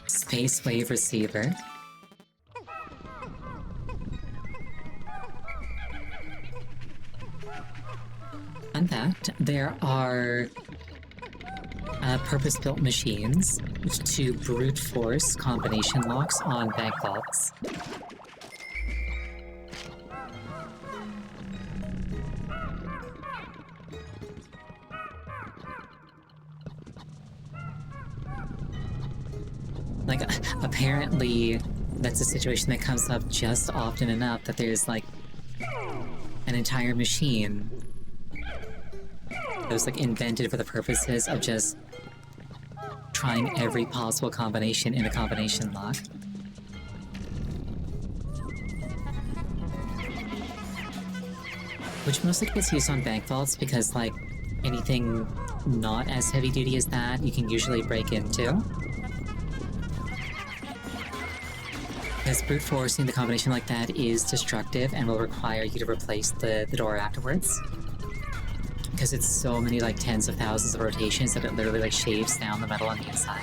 Space Wave Receiver. Fun fact, there are purpose-built machines to brute force combination locks on bank vaults. Like, apparently, that's a situation that comes up just often enough that there's, like, an entire machine that was, like, invented for the purposes of just trying every possible combination in a combination lock. Which mostly gets used on bank vaults because, like, anything not as heavy-duty as that, you can usually break into. Because brute forcing the combination like that is destructive and will require you to replace the door afterwards. Because it's so many, like, tens of thousands of rotations that it literally, like, shaves down the metal on the inside.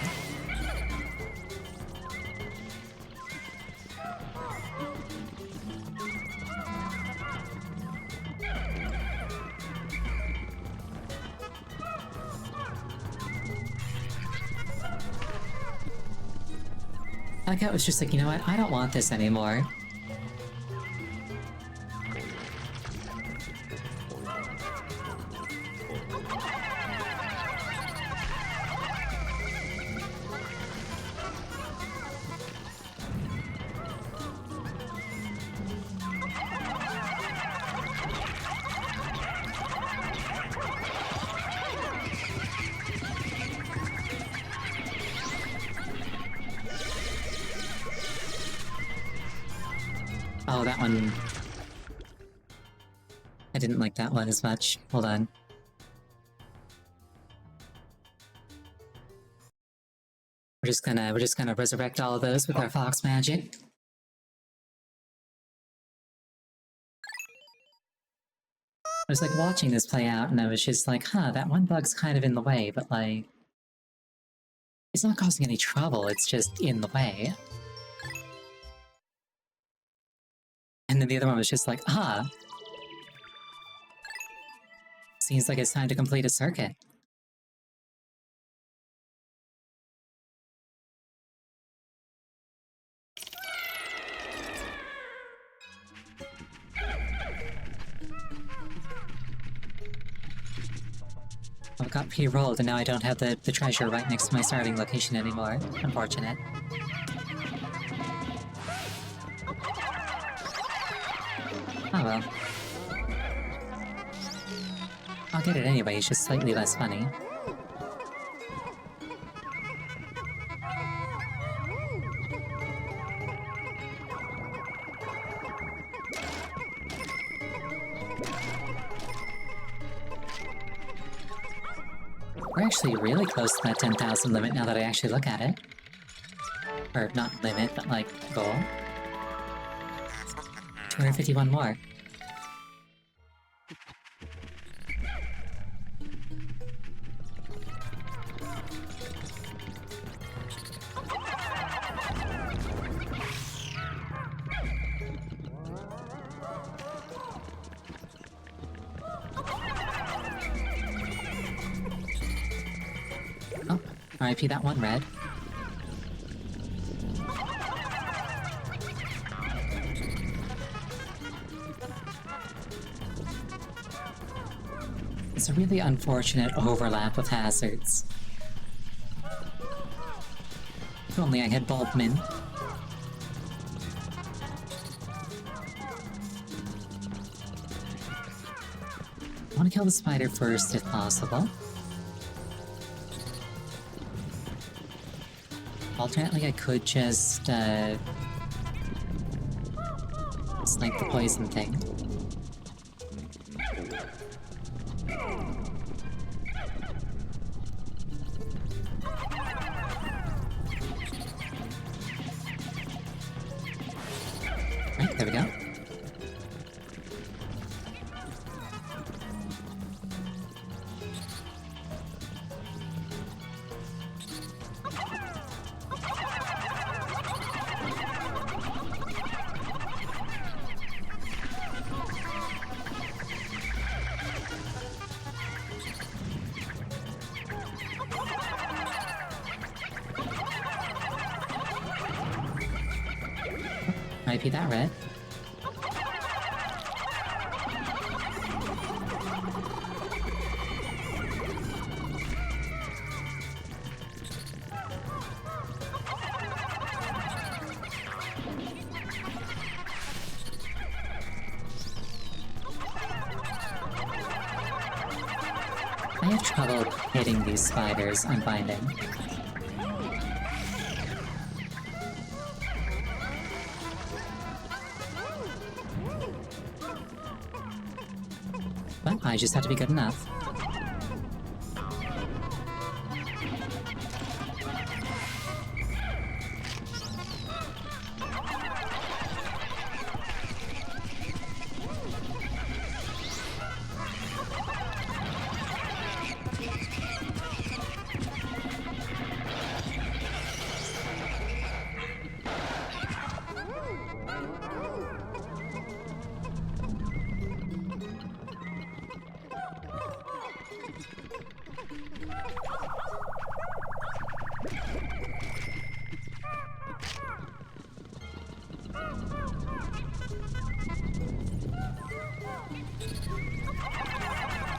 Like, I was just like, you know what, I don't want this anymore. Oh, that one... I didn't like that one as much. Hold on. We're just gonna resurrect all of those with our fox magic. I was like watching this play out and I was just like, huh, that one bug's kind of in the way, but like... It's not causing any trouble, it's just in the way. And then the other one was just like, ah! Seems like it's time to complete a circuit. I got pre-rolled and now I don't have the treasure right next to my starting location anymore. Unfortunate. Oh well. I'll get it anyway, it's just slightly less funny. We're actually really close to that 10,000 limit now that I actually look at it. Or, not limit, but like, goal. 251 more. Oh, RIP that one red. It's a really unfortunate overlap of hazards. If only I had Bulbmin. I want to kill the spider first, if possible. Alternately, I could just, snipe the poison thing. Right, there we go. RIP that red. I have trouble hitting these spiders, I'm finding. But I just have to be good enough.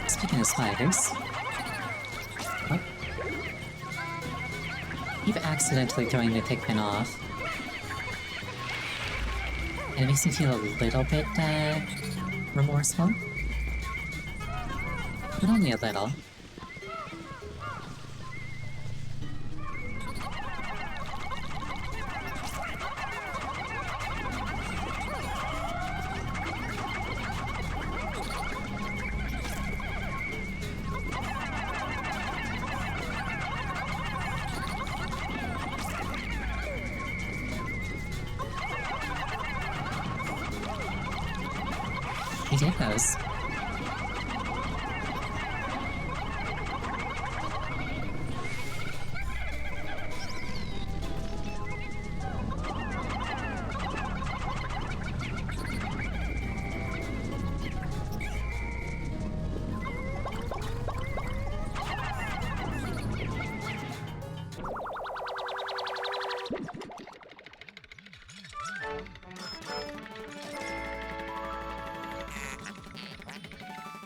Speaking of spiders... Oh. Keep accidentally throwing the Pikmin off. And it makes me feel a little bit, remorseful. But only a little. to take those.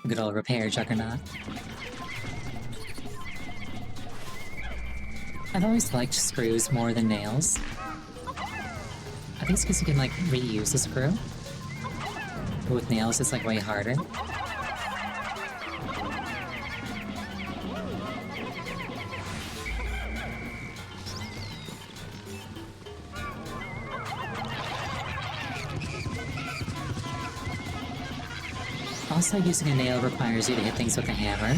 Good old repair juggernaut. I've always liked screws more than nails. I think it's because you can, like, reuse a screw. But with nails, it's, like, way harder. Also, using a nail requires you to hit things with a hammer.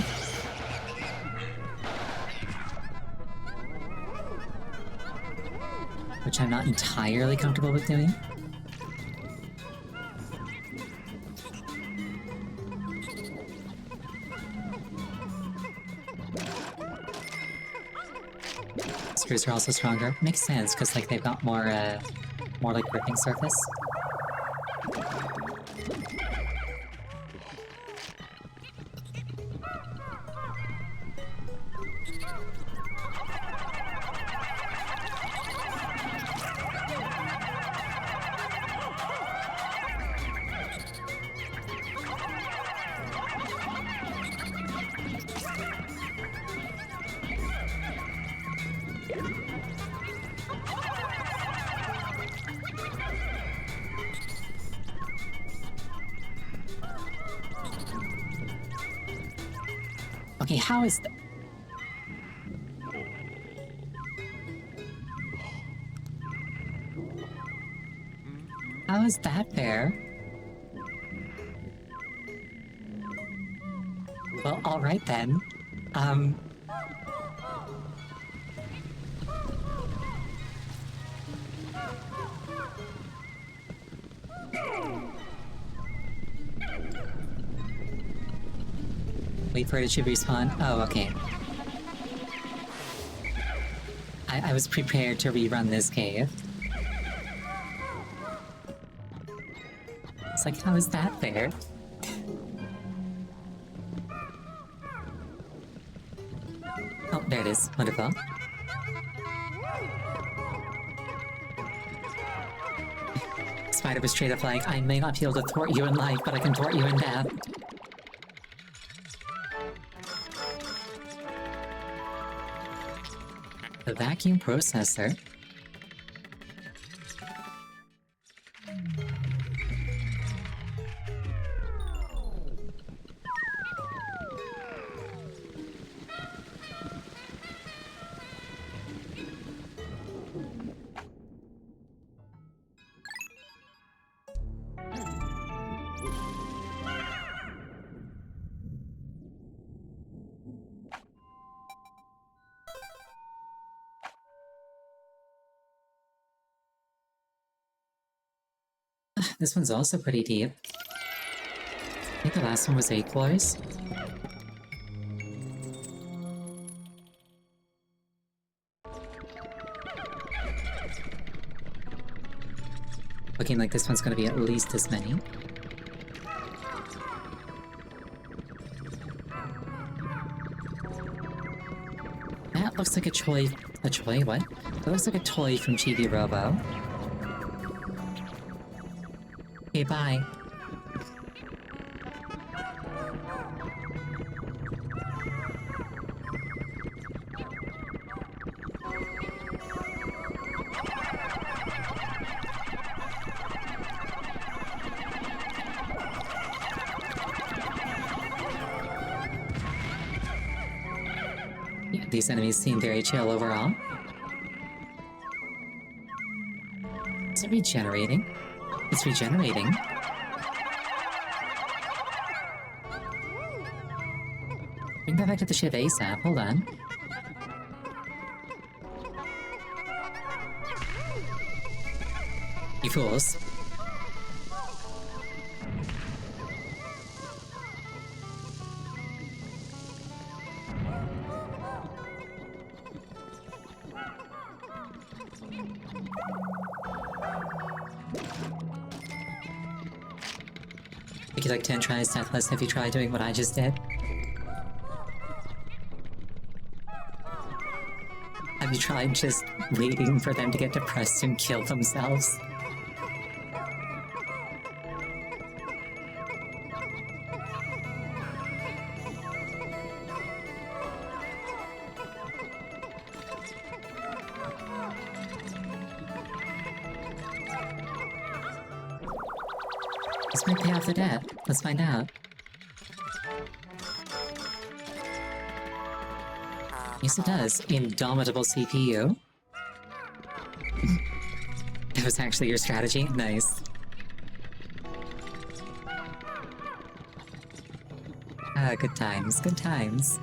Which I'm not entirely comfortable with doing. Screws are also stronger. Makes sense, because like they've got more like gripping surface. Okay, how is that? How is that fair? Well, alright then. Wait for it to respawn. Oh, okay. I was prepared to rerun this cave. It's like, how is that fair? Oh, there it is. Wonderful. Spider was straight up like, I may not be able to thwart you in life, but I can thwart you in death. The vacuum processor. This one's also pretty deep. I think the last one was 8 floors. Looking like this one's gonna be at least as many. That looks like a toy. A toy? What? That looks like a toy from Chibi Robo. Okay, bye. Yeah, these enemies seem very chill overall. Is it regenerating? It's regenerating. Bring that back to the ship ASAP, hold on. You fools. take you like 10 tries, deathless, if you try doing what I just did. Have you tried just waiting for them to get depressed and kill themselves? This might pay off the debt. Let's find out. Yes, it does. Indomitable CPU. That was actually your strategy? Nice. Ah, good times, good times.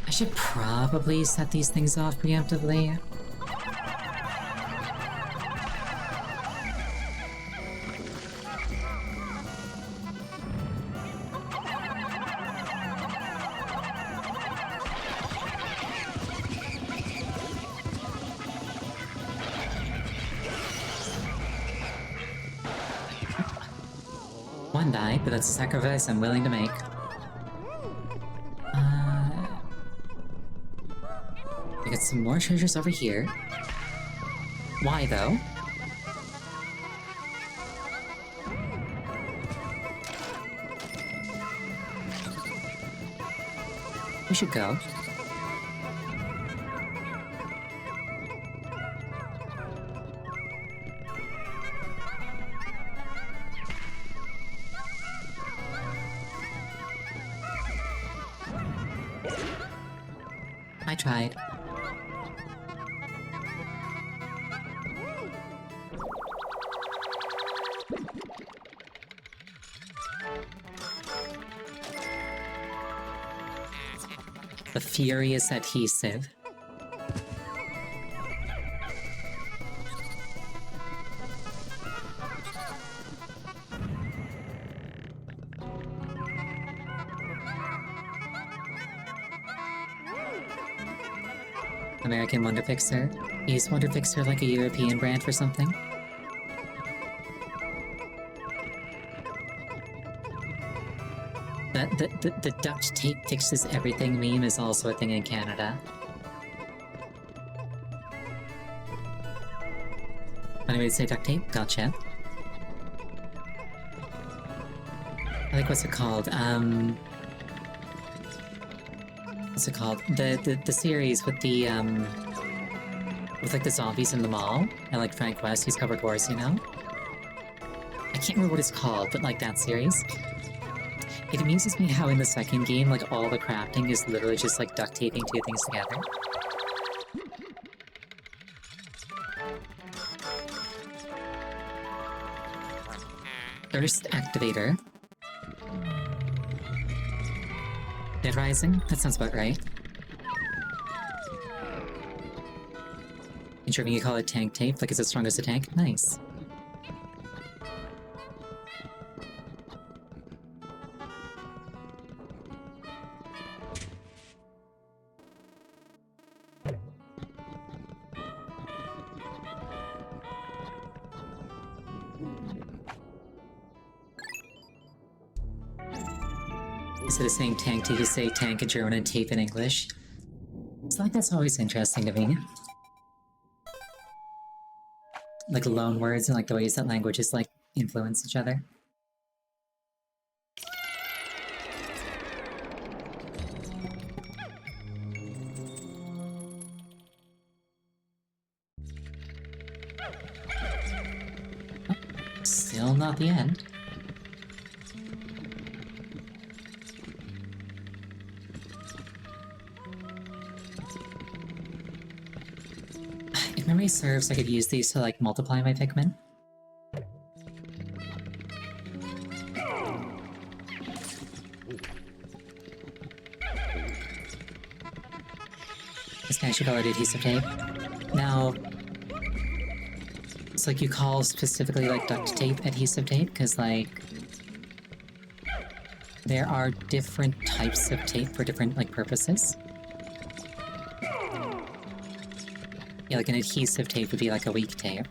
I should probably set these things off preemptively. One died, but that's a sacrifice I'm willing to make. We got some more treasures over here. Why, though? We should go. I tried. The furious adhesive. American Wonder Fixer? Is Wonder Fixer like a European brand for something? The duct tape fixes everything meme is also a thing in Canada. Anyway, to say duct tape? Gotcha. I like what's it called? What's it called? The series with the with like the zombies in the mall and like Frank West, he's covered horse, you know? I can't remember what it's called, but like that series. It amuses me how in the second game, like, all the crafting is literally just, like, duct taping two things together. Thirst Activator. Dead Rising? That sounds about right. Ensuring you call it tank tape, like it's as strong as a tank? Nice. Instead of saying tank tape, you say tank in German and tape in English. It's like that's always interesting to me. Like loan words and like the ways that languages like influence each other. Oh, still not the end. If memory serves, I could use these to, like, multiply my Pikmin. This guy should already adhesive tape. Now, it's like you call specifically like duct tape adhesive tape, because like there are different types of tape for different like purposes. Yeah, like an adhesive tape would be like a weak tape.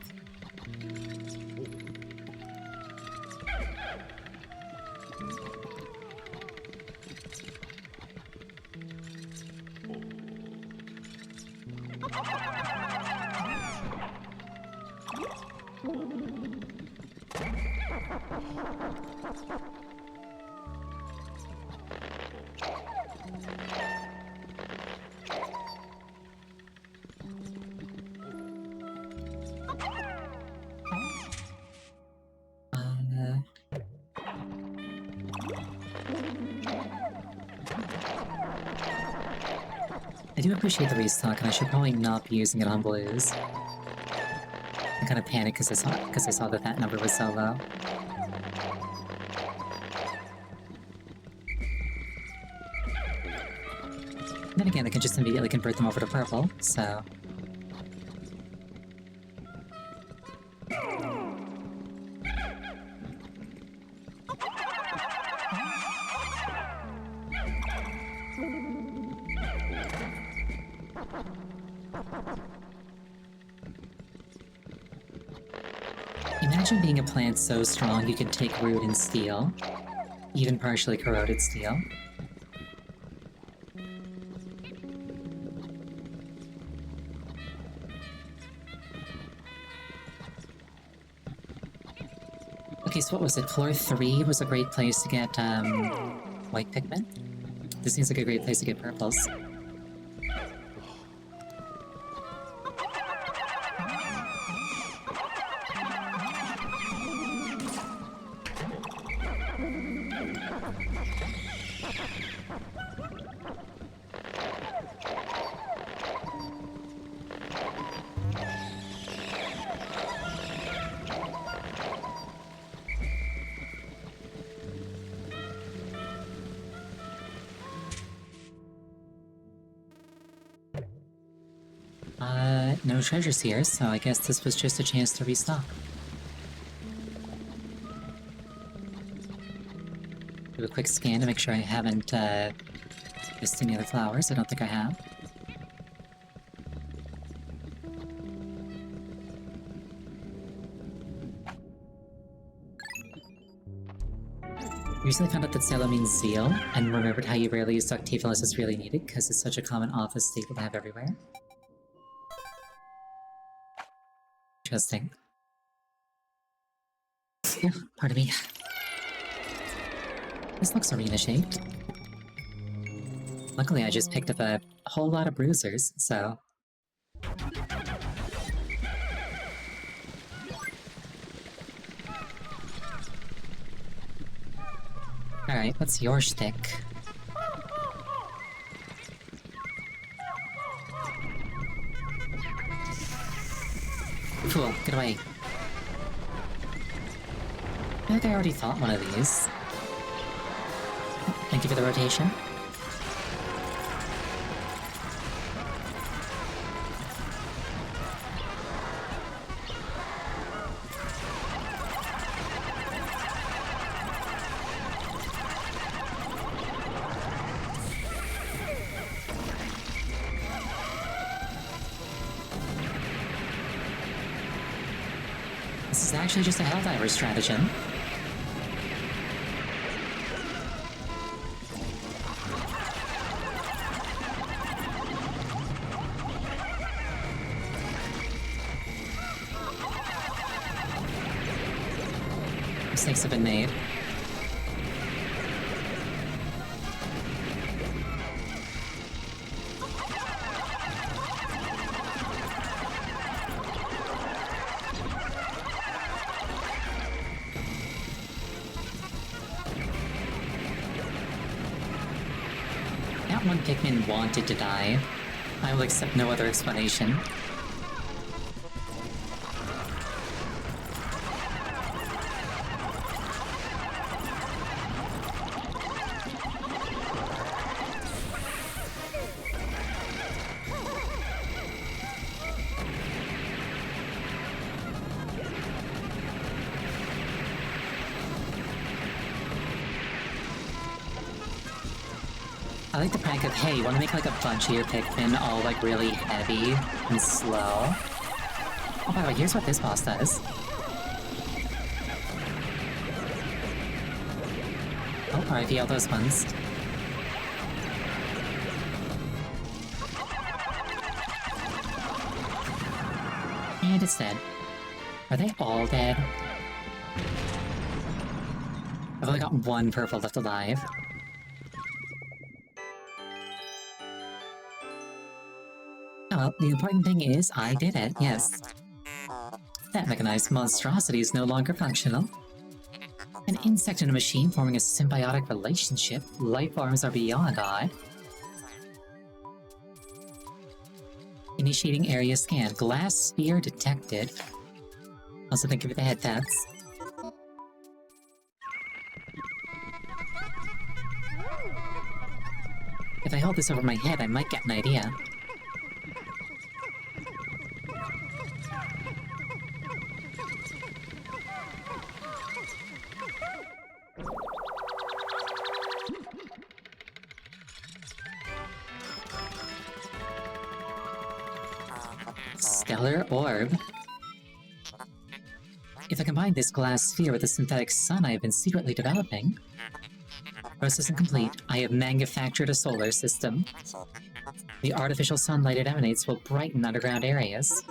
I do appreciate the restock, and I should probably not be using it on blues. I kind of panicked because I saw that that number was so low. And then again, I can just immediately convert them over to purple, so... Imagine being a plant so strong you can take root in steel, even partially corroded steel. Okay, so what was it? Floor 3 was a great place to get, white Pikmin? This seems like a great place to get purples. No treasures here, so I guess this was just a chance to restock. Do a quick scan to make sure I haven't, missed any other flowers. I don't think I have. Recently found out that Cello means zeal, and remembered how you rarely use duct tape unless it's really needed, because it's such a common office staple to have everywhere. Interesting. Yeah, pardon me. This looks arena-shaped. Luckily, I just picked up a whole lot of bruisers, so... Alright, what's your shtick? Cool, get away. I think I already fought one of these. Thank you for the rotation. This is actually just a Helldiver stratagem. Mistakes have been made. That one Pikmin wanted to die. I will accept no other explanation. I like the prank of, hey, wanna make like a bunch of your Pikmin all like really heavy and slow? Oh, by the way, here's what this boss does. Oh, RIP all those ones. And it's dead. Are they all dead? I've only got one purple left alive. Oh well, the important thing is I did it, yes. That mechanized monstrosity is no longer functional. An insect and a machine forming a symbiotic relationship. Life forms are beyond odd. Initiating area scan. Glass sphere detected. Also thank you for the head taps. If I hold this over my head, I might get an idea. Stellar orb. If I combine this glass sphere with the synthetic sun I have been secretly developing... Process complete. I have manufactured a solar system. The artificial sunlight it emanates will brighten underground areas.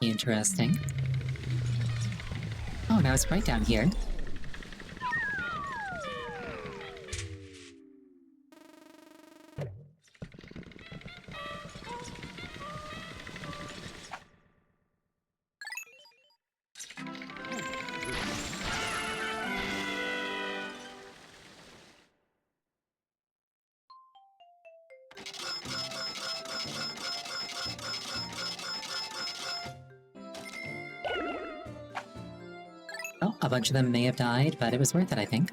Interesting. Oh, now it's bright down here. Oh, a bunch of them may have died, but it was worth it, I think.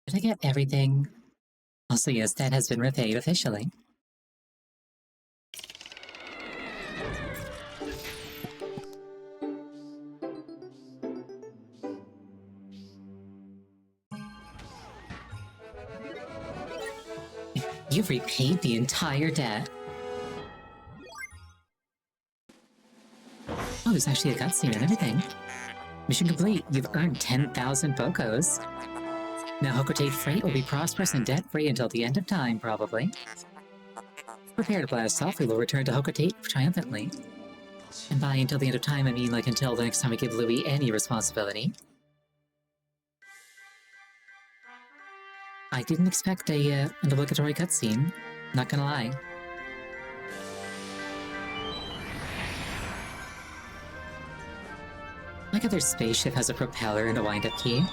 Did I get everything? Also, yes, that has been repaid officially. You've repaid the entire debt. Oh, there's actually a cutscene and everything. Mission complete. You've earned 10,000 Bocos. Now Hocotate Freight will be prosperous and debt-free until the end of time, probably. Prepare to blast off, we will return to Hocotate triumphantly. And by until the end of time, I mean like until the next time we give Louis any responsibility. I didn't expect an obligatory cutscene, not gonna lie. Like how their spaceship has a propeller and a wind-up key.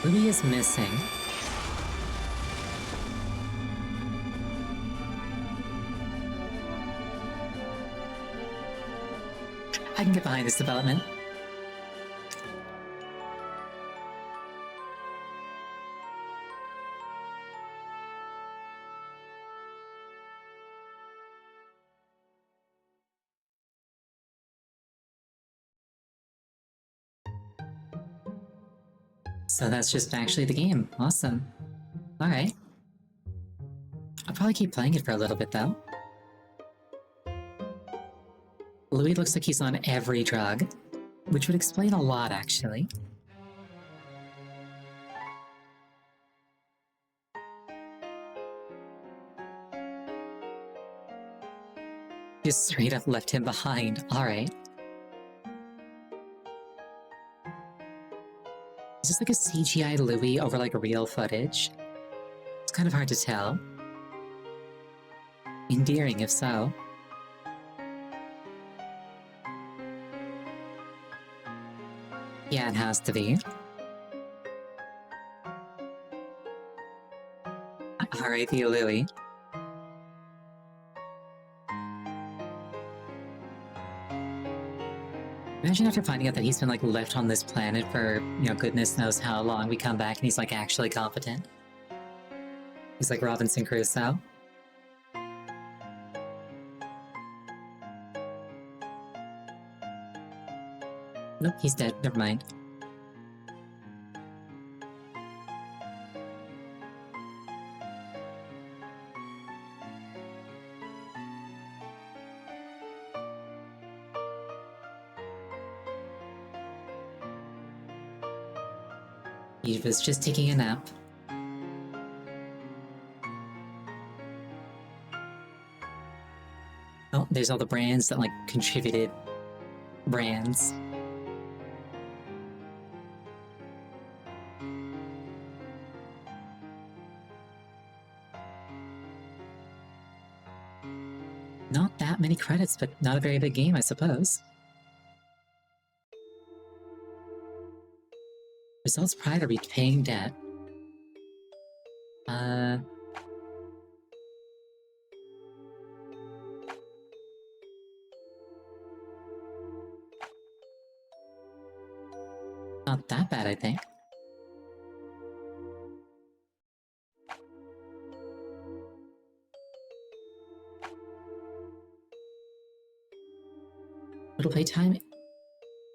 Louis is missing. I can get behind this development. So that's just actually the game. Awesome. Alright. I'll probably keep playing it for a little bit, though. Louis looks like he's on every drug, which would explain a lot, actually. Just straight up left him behind. Alright. Is this like a CGI Louis over like real footage? It's kind of hard to tell. Endearing, if so. Yeah, it has to be. R.I.P. Louis. Imagine after finding out that he's been like left on this planet for, goodness knows how long, we come back and he's like actually competent. He's like Robinson Crusoe. Nope, he's dead. Never mind. He was just taking a nap. Oh, there's all the brands that like contributed brands. Not that many credits, but not a very big game, I suppose. Results prior to repaying debt. Not that bad, I think. Total playtime?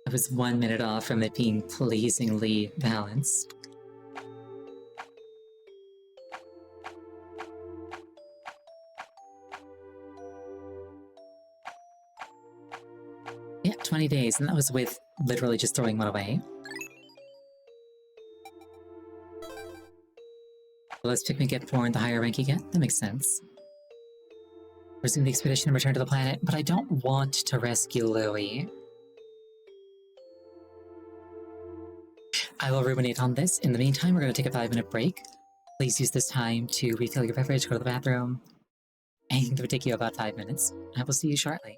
I was 1 minute off from it being pleasingly balanced. Yeah, 20 days, and that was with literally just throwing one away. The less Pikmin get born, the higher rank you get. That makes sense. Resume the expedition and return to the planet, but I don't want to rescue Louie. I will ruminate on this. In the meantime, we're going to take a 5-minute break. Please use this time to refill your beverage, go to the bathroom. Anything that would take you about 5 minutes. I will see you shortly.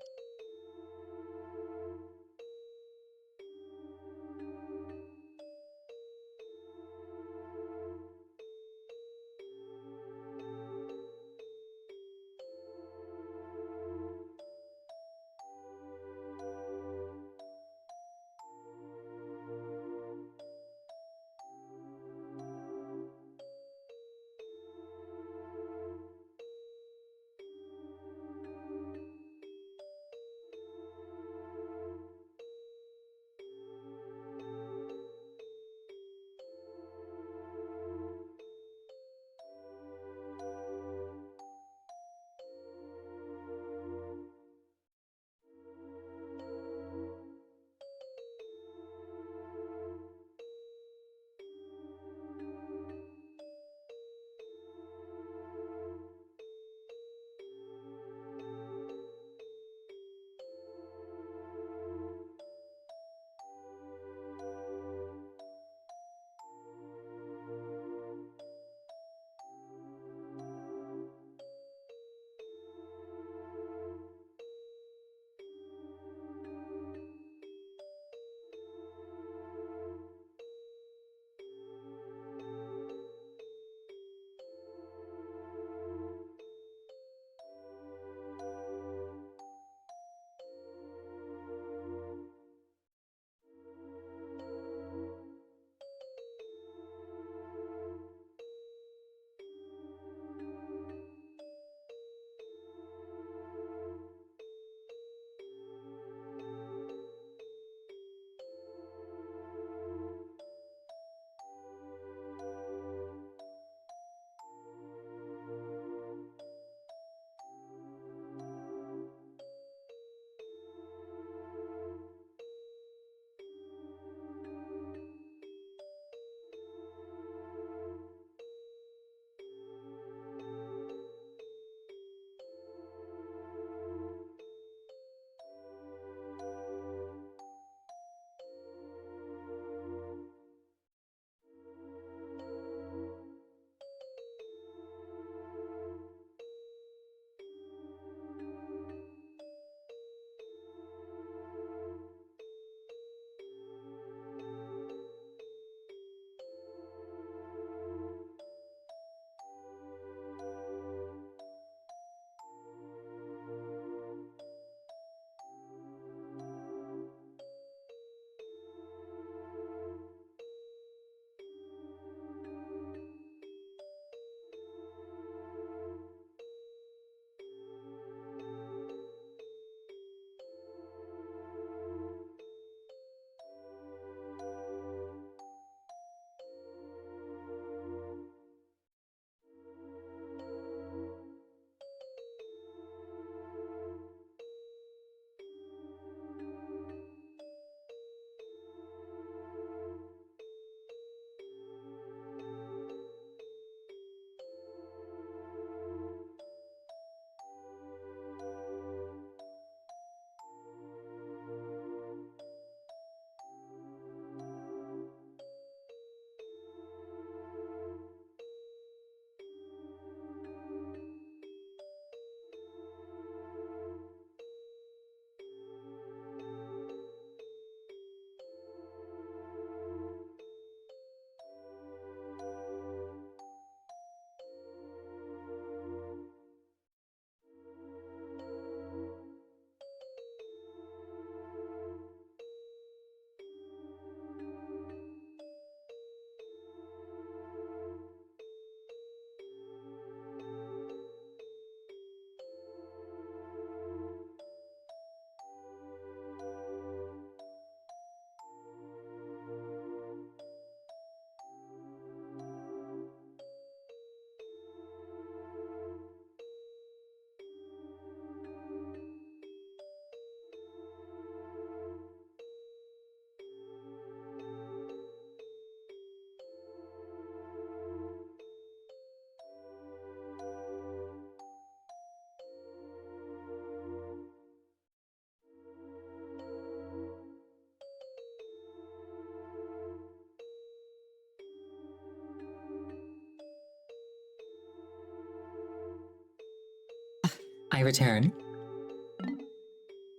I return.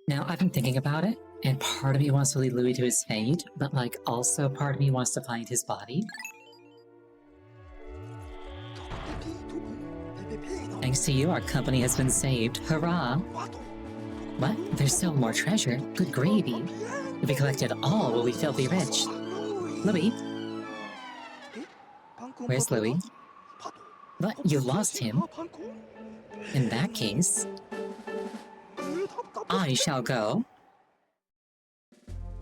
Now, I've been thinking about it, and part of me wants to lead Louis to his fate, but, like, also part of me wants to find his body. Thanks to you, our company has been saved. Hurrah! What? There's still more treasure? Good gravy. If we collected all, we'll be filthy rich. Louis? Where's Louis? What? You lost him? In that case, I shall go.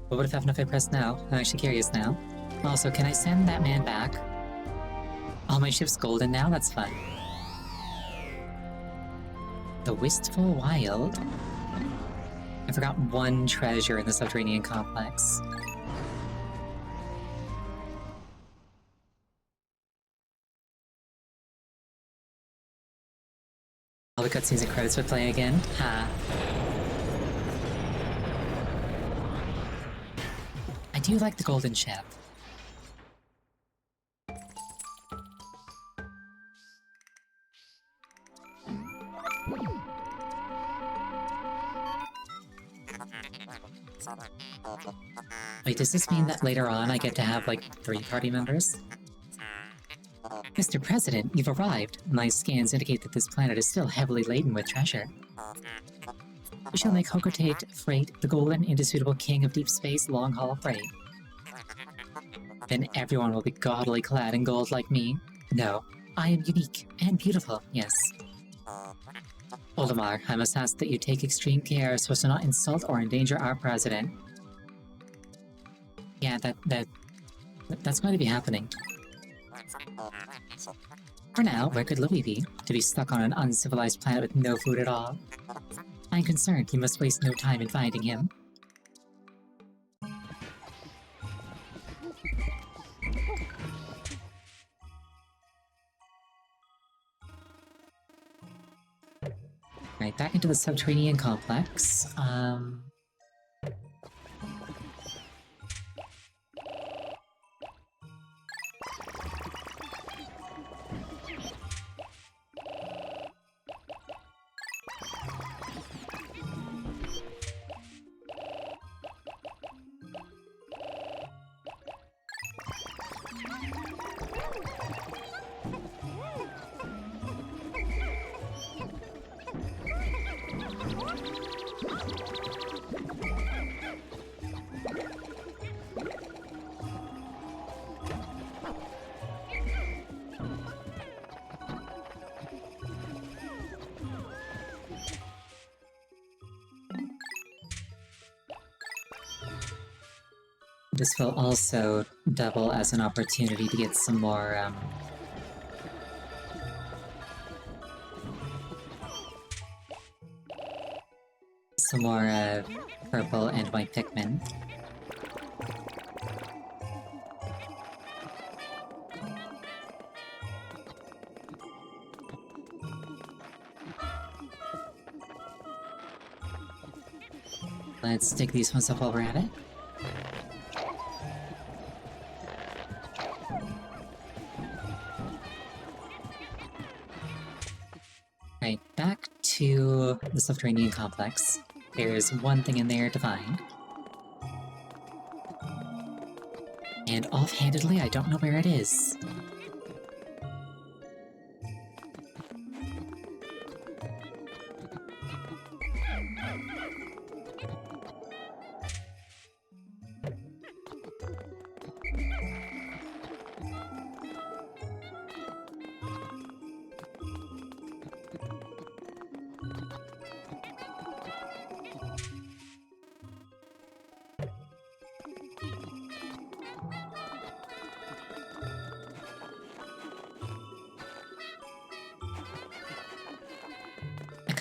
But what if I press now? I'm actually curious now. Also, can I send that man back? Oh, my ship's golden now? That's fun. The Wistful Wild. I forgot one treasure in the subterranean complex. All the cutscenes and credits would play again? Ha. I do like the golden ship. Wait, does this mean that later on I get to have, like, 3 party members? Mr. President, you've arrived. My scans indicate that this planet is still heavily laden with treasure. We shall make Hokotate Freight the golden, indisputable king of deep space long-haul freight. Then everyone will be gaudily clad in gold like me. No, I am unique and beautiful, yes. Olimar, I must ask that you take extreme care so as to not insult or endanger our president. Yeah, that's going to be happening. For now, where could Louis be? To be stuck on an uncivilized planet with no food at all? I'm concerned you must waste no time in finding him. Right, back into the subterranean complex. This will also double as an opportunity to get some more, purple and white Pikmin. Let's dig these ones up while we're at it. Right, back to the subterranean complex. There's one thing in there to find. And offhandedly, I don't know where it is.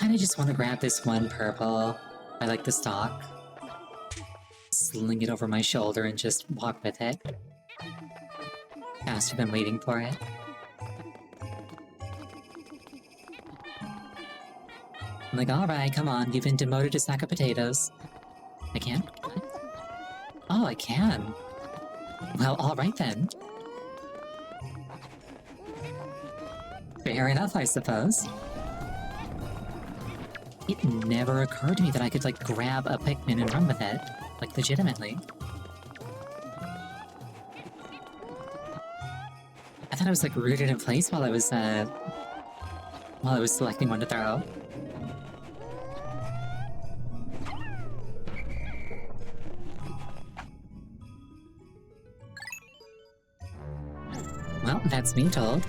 I just want to grab this one purple. I like the stock. Sling it over my shoulder and just walk with it. Faster than waiting for it. I'm like, alright, come on, you've been demoted to sack of potatoes. I can? Oh, I can. Well, alright then. Fair enough, I suppose. It never occurred to me that I could, like, grab a Pikmin and run with it. Like, legitimately. I thought I was, like, rooted in place while I was selecting one to throw. Well, that's me told.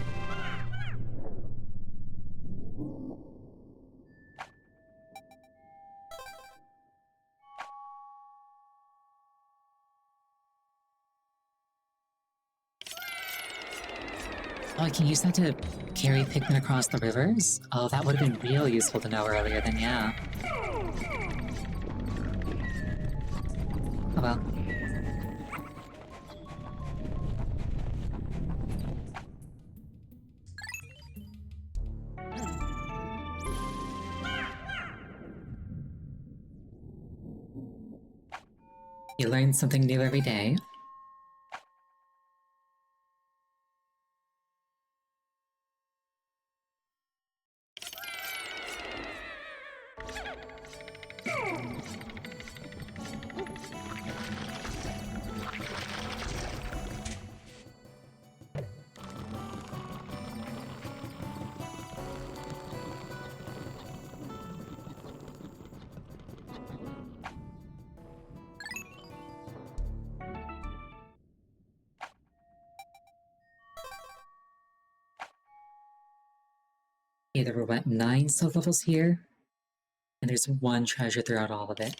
Oh, I can use that to carry Pikmin across the rivers? Oh, that would have been real useful to know earlier then, yeah. Oh well. You learn something new every day. Okay, there were, what, 9 stealth levels here? And there's one treasure throughout all of it.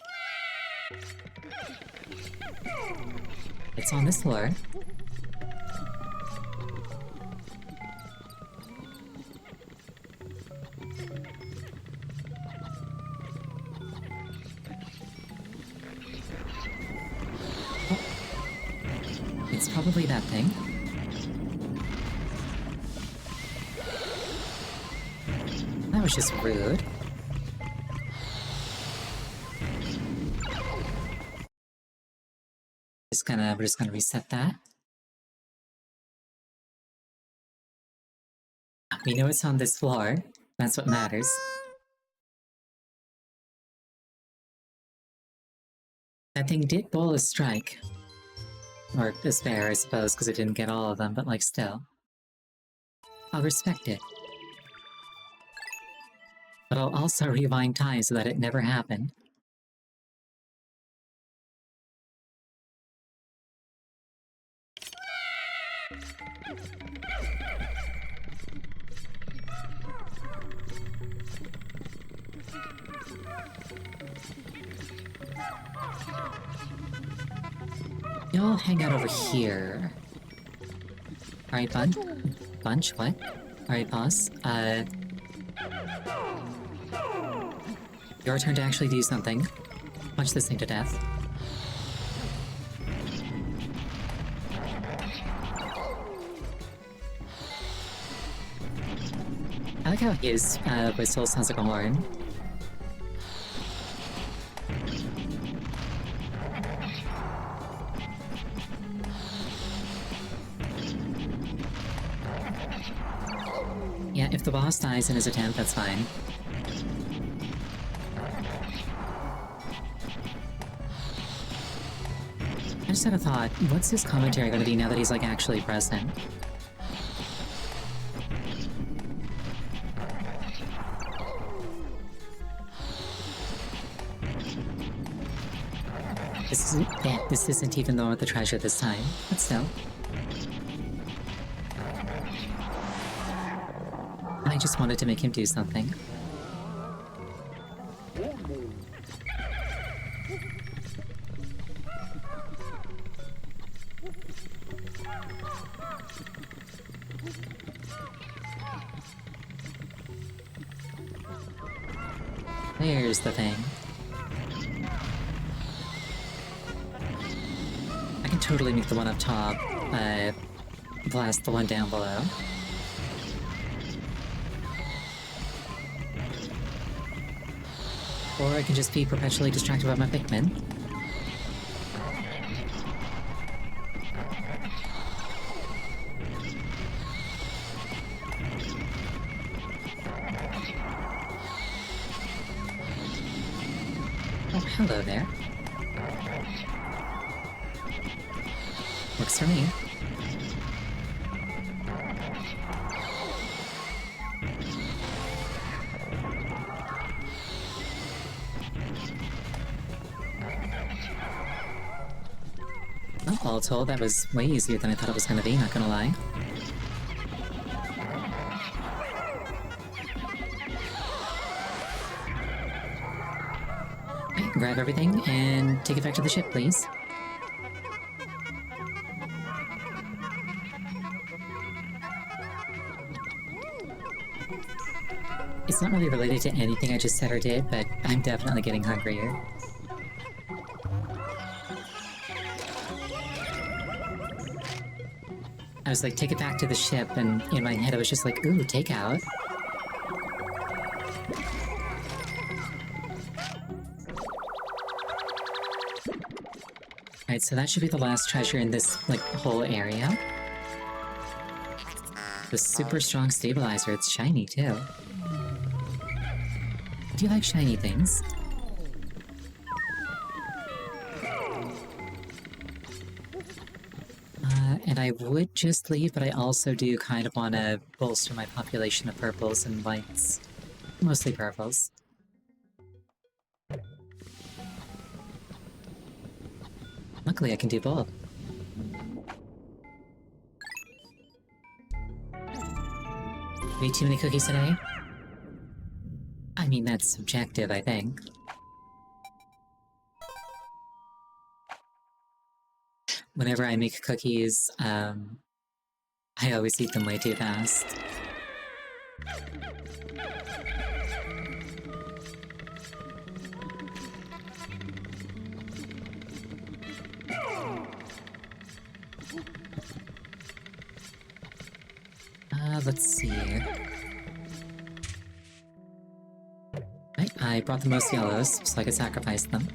It's on this floor. Oh. It's probably that thing. That was just rude. We're just gonna reset that. We know it's on this floor. That's what matters. That thing did bowl a strike. Or a spare, I suppose, because it didn't get all of them, but like still. I'll respect it. But I'll also rewind time so that it never happened. You'll hang out over here. Alright, Bunch, what? Alright, boss. Your turn to actually do something. Punch this thing to death. I like how his whistle sounds like a horn. Yeah, if the boss dies in his attempt, that's fine. I just had a thought, what's his commentary gonna be now that he's, like, actually present? This isn't even the one with the treasure this time, but still. I just wanted to make him do something. There's the thing. I can totally make the one up top, blast the one down below. Or I can just be perpetually distracted by my Pikmin. Oh, hello there. Works for me. Well, all told, that was way easier than I thought it was gonna be, not gonna lie. Okay, grab everything and take it back to the ship, please. It's not really related to anything I just said or did, but I'm definitely getting hungrier. I was like, take it back to the ship, and in my head I was just like, ooh, takeout. Alright, so that should be the last treasure in this, like, whole area. The super strong stabilizer, it's shiny too. Do you like shiny things? And I would just leave, but I also do kind of want to bolster my population of purples and whites. Mostly purples. Luckily, I can do both. Way too many cookies today? I mean, that's subjective, I think. Whenever I make cookies, I always eat them way too fast. Let's see. Right, I brought the most yellows, so I could sacrifice them.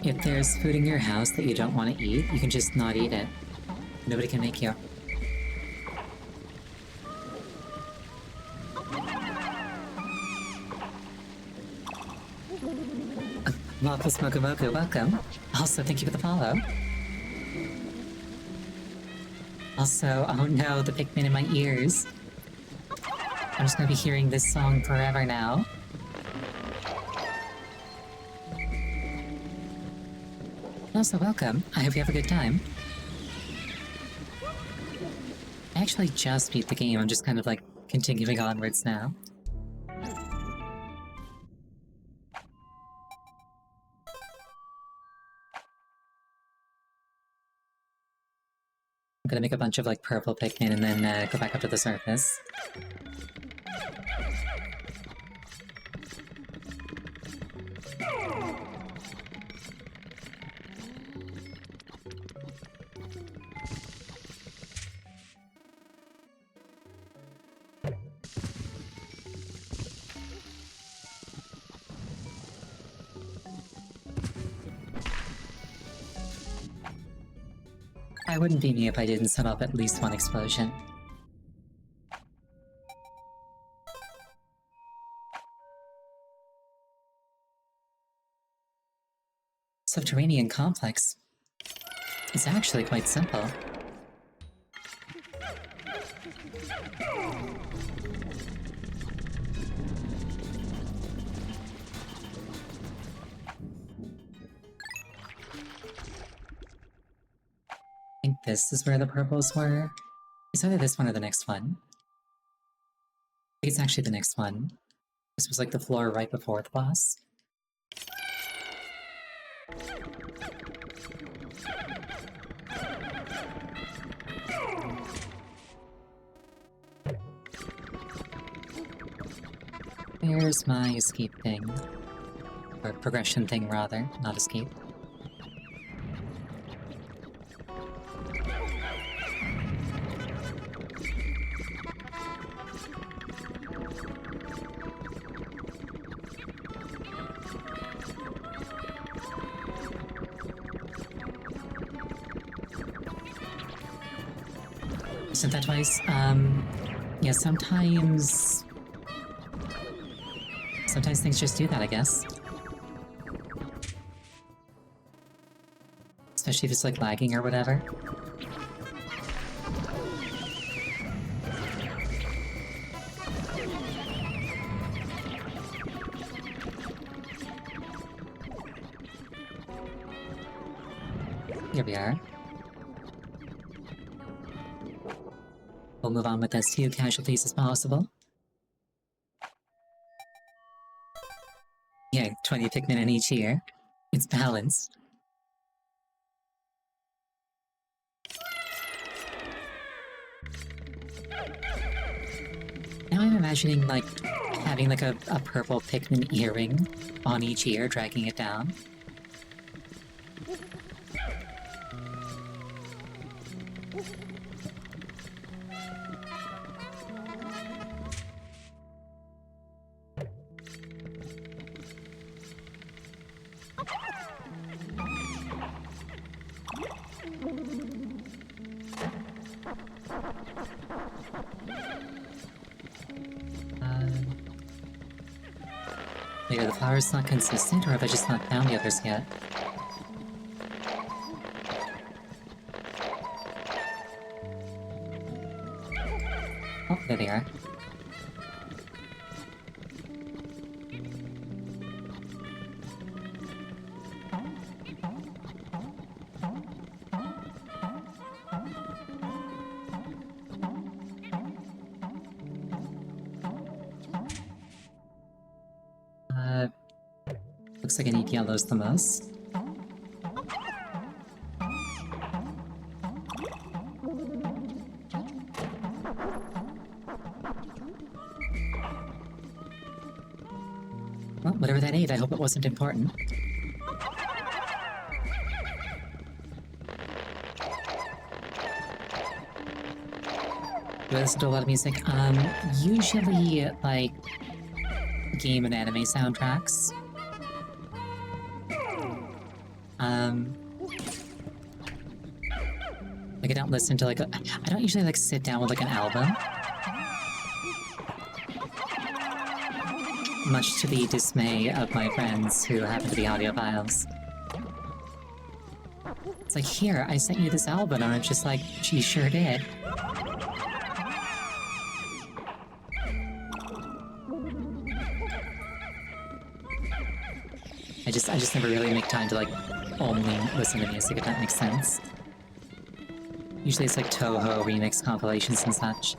If there's food in your house that you don't want to eat, you can just not eat it. Nobody can make you. Waffle Smokomoku, welcome. Also, thank you for the follow. Also, oh no, the Pikmin in my ears. I'm just gonna be hearing this song forever now. Also, welcome. I hope you have a good time. I actually just beat the game, I'm just kind of like continuing onwards now. I'm gonna make a bunch of like purple Pikmin and then go back up to the surface. I wouldn't be me if I didn't set up at least one explosion. Subterranean complex is actually quite simple. I think this is where the purples were. It's either this one or the next one. I think it's actually the next one. This was like the floor right before the boss. Where's my escape thing? Or progression thing, rather, not escape. Isn't that twice? Yeah, sometimes things just do that, I guess. Especially if it's like lagging or whatever. Here we are. We'll move on with as few casualties as possible. Yeah, 20 Pikmin in each ear. It's balanced. Now I'm imagining, like, having like a purple Pikmin earring on each ear, dragging it down. Maybe the flower's not consistent, or have I just not found the others yet? Oh, there they are. Looks like I need yellows the most. Well, whatever that ate, I hope it wasn't important. Do I listen to a lot of music? Usually, like, game and anime soundtracks. Like, I don't listen to, like, I don't usually, like, sit down with, like, an album. Much to the dismay of my friends who happen to be audiophiles. It's like, here, I sent you this album, and I'm just like, she sure did. I just never really make time to, like, only listen to music, if that makes sense. Usually it's like Toho remix compilations and such.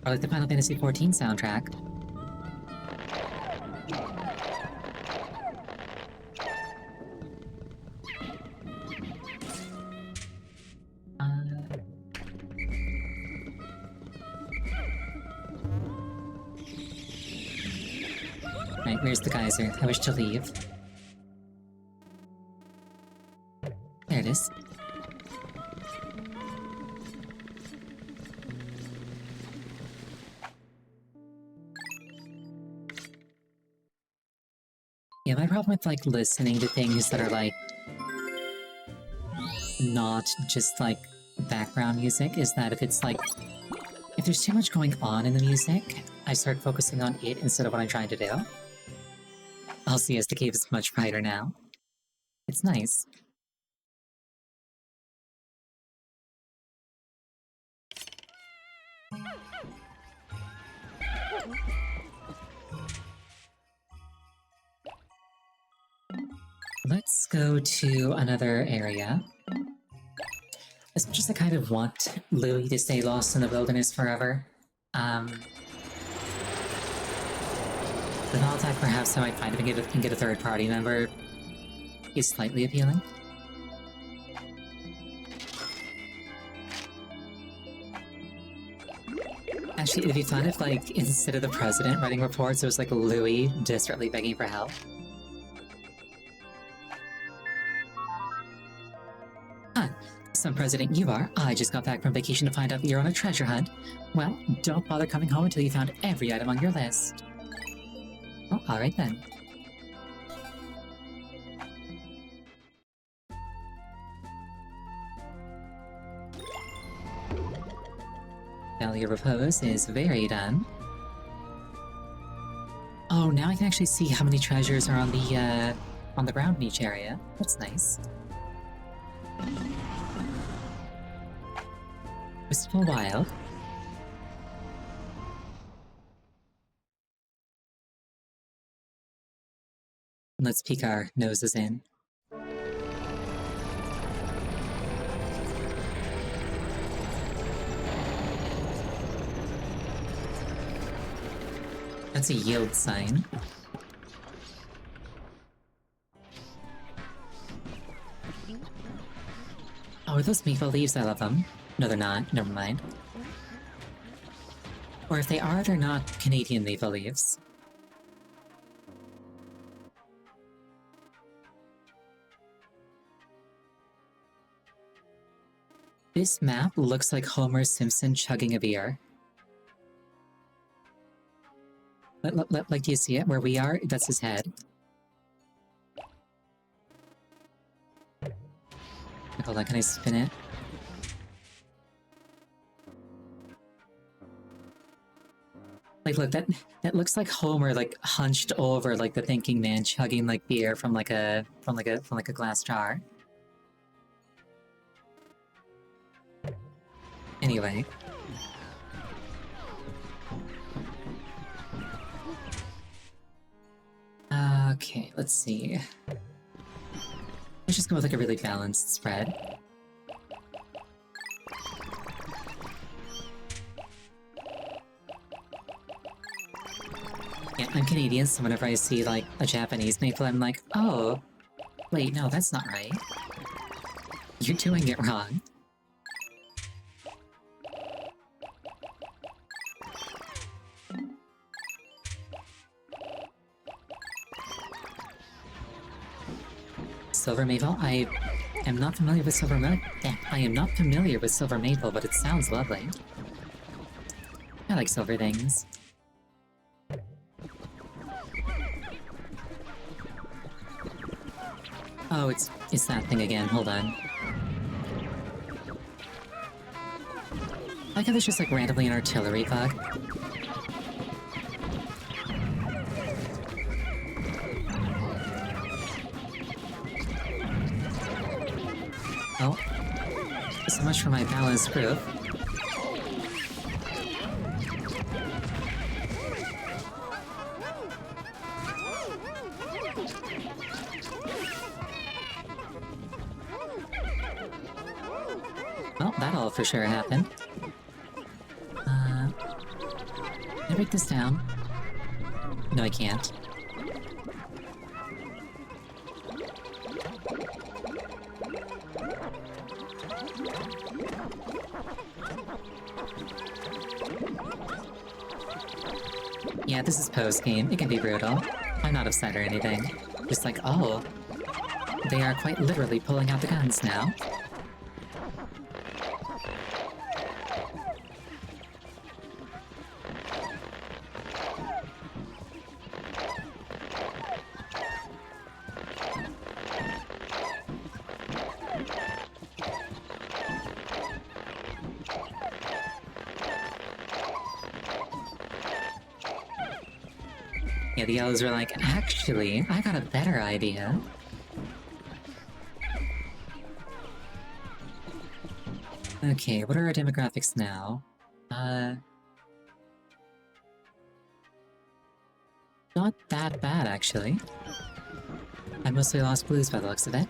Or like the Final Fantasy XIV soundtrack. Right, where's the geyser? I wish to leave. There it is. Yeah, my problem with, like, listening to things that are, like, not just, like, background music is that if it's, like, if there's too much going on in the music, I start focusing on it instead of what I'm trying to do. I'll see as the cave is much brighter now. It's nice. Let's go to another area. As much as I kind of want Louie to stay lost in the wilderness forever, The thought that perhaps I might find it and get a third party member is slightly appealing. Actually, it'd be fun if, like, instead of the president writing reports, it was like Louis desperately begging for help. Huh. Some president you are. I just got back from vacation to find out that you're on a treasure hunt. Well, don't bother coming home until you found every item on your list. Oh, alright then. Valley of Repose is very done. Oh, now I can actually see how many treasures are on the ground in each area. That's nice. Wistful Wild. Let's peek our noses in. That's a yield sign. Oh, are those maple leaves? I love them. No, they're not. Never mind. Or if they are, they're not Canadian maple leaves. This map looks like Homer Simpson chugging a beer. Like, do you see it? Where we are, that's his head. Hold on, can I spin it? Like, look, that looks like Homer, like, hunched over, like the thinking man, chugging like beer from like a glass jar. Anyway. Okay, let's see. Let's just go with like a really balanced spread. Yeah, I'm Canadian, so whenever I see like a Japanese maple, I'm like, oh, wait, no, that's not right. You're doing it wrong. Silver maple? I am not familiar with silver maple. I am not familiar with silver maple, but it sounds lovely. I like silver things. Oh, it's that thing again. Hold on. I like how there's just like randomly an artillery bug. Oh, so much for my balanced proof. Well, that'll for sure happen. Can I break this down? No, I can't. Yeah, this is post-game. It can be brutal. I'm not upset or anything. Just like, oh, they are quite literally pulling out the guns now. Yeah, the yellows were like, actually, I got a better idea. Okay, what are our demographics now? Not that bad, actually. I mostly lost blues by the looks of it.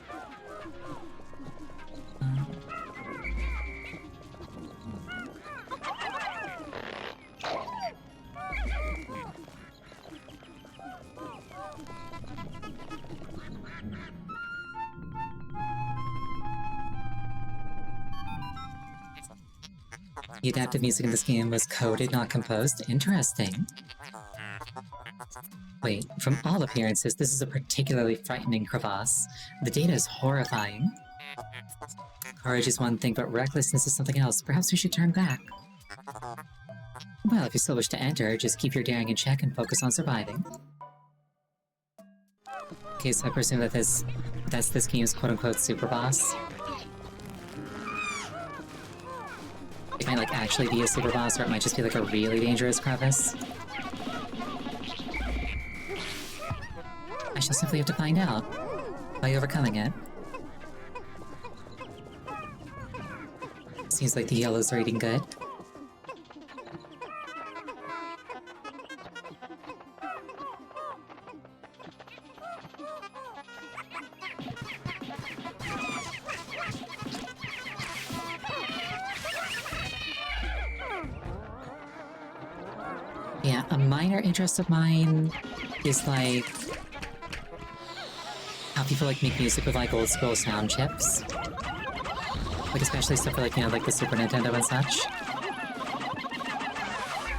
The adaptive music in this game was coded, not composed. Interesting. Wait, from all appearances, this is a particularly frightening crevasse. The data is horrifying. Courage is one thing, but recklessness is something else. Perhaps we should turn back. Well, if you still wish to enter, just keep your daring in check and focus on surviving. Okay, so I presume that that's this game's quote-unquote super boss. It might, like, actually be a super boss, or it might just be, like, a really dangerous crevice. I shall simply have to find out by overcoming it. Seems like the yellows are eating good. Yeah, a minor interest of mine is, like, how people, like, make music with, like, old-school sound chips. Like, especially stuff for, like, you know, like the Super Nintendo and such.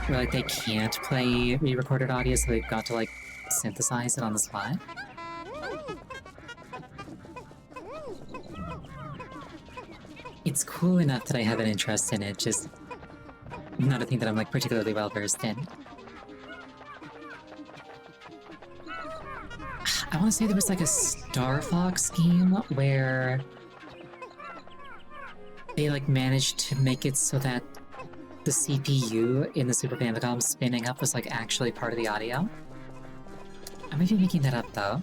Where, like, they can't play re-recorded audio, so they've got to, like, synthesize it on the spot. It's cool enough that I have an interest in it, just not a thing that I'm, like, particularly well-versed in. I want to say there was, like, a Star Fox game where they, like, managed to make it so that the CPU in the Super Famicom spinning up was, like, actually part of the audio. I might be making that up, though.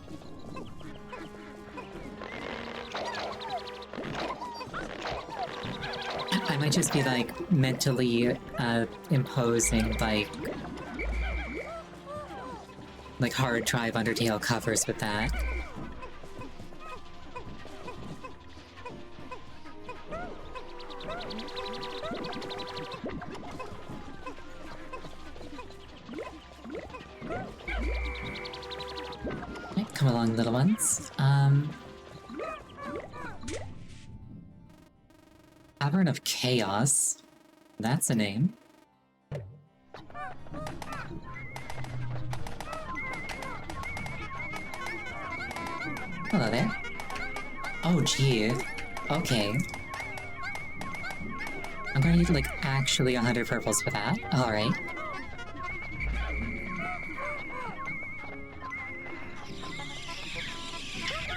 I might just be, like, mentally imposing, like hard drive Undertale covers with that. Right, come along, little ones. Cavern of Chaos. That's a name. Hello there. Oh, gee. Okay. I'm gonna need, like, actually 100 purples for that. Alright.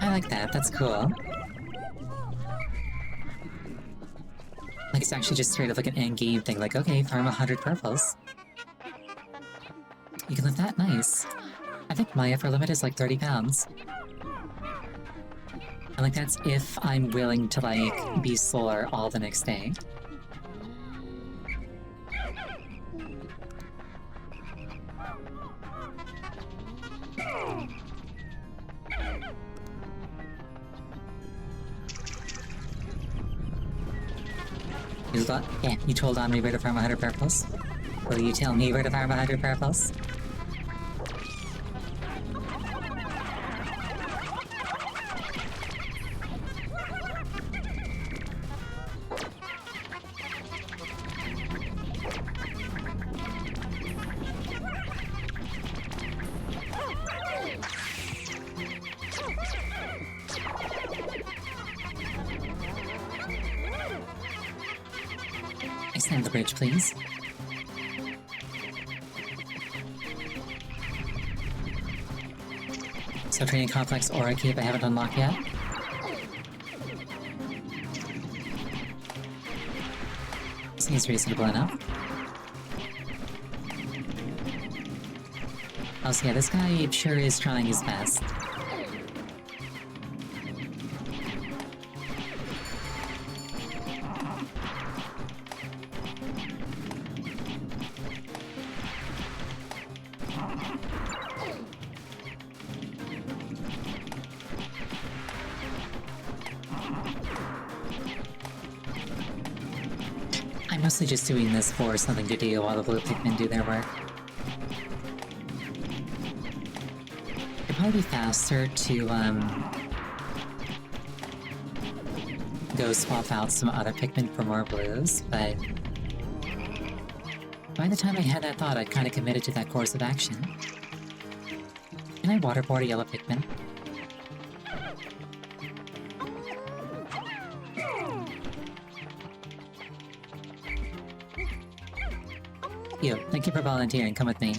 I like that, that's cool. Like, it's actually just straight up like an end-game thing, like, okay, farm 100 purples. You can lift that? Nice. I think my upper limit is like 30 pounds. And like, that's if I'm willing to, like, be sore all the next day. Yeah, you told on me where to farm 100 purples. Will you tell me where to farm 100 purples? Extend the bridge, please. So training complex aura cave I haven't unlocked yet. Seems reasonable enough. Also, yeah, this guy sure is trying his best. I'm mostly just doing this for something to do while the blue Pikmin do their work. It'd probably be faster to, go swap out some other Pikmin for more blues, but By the time I had that thought, I'd kind of committed to that course of action. Can I waterboard a yellow Pikmin? You, thank you for volunteering. Come with me.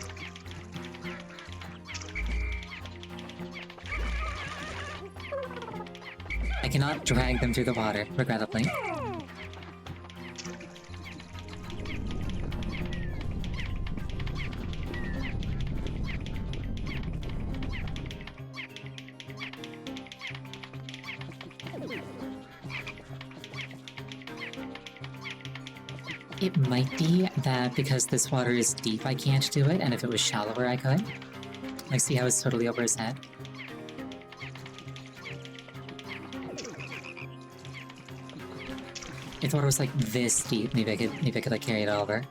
I cannot drag them through the water, regrettably. It might be that because this water is deep I can't do it, and if it was shallower I could. Like, see how it's totally over his head? If the water was like this deep, maybe I could like carry it over.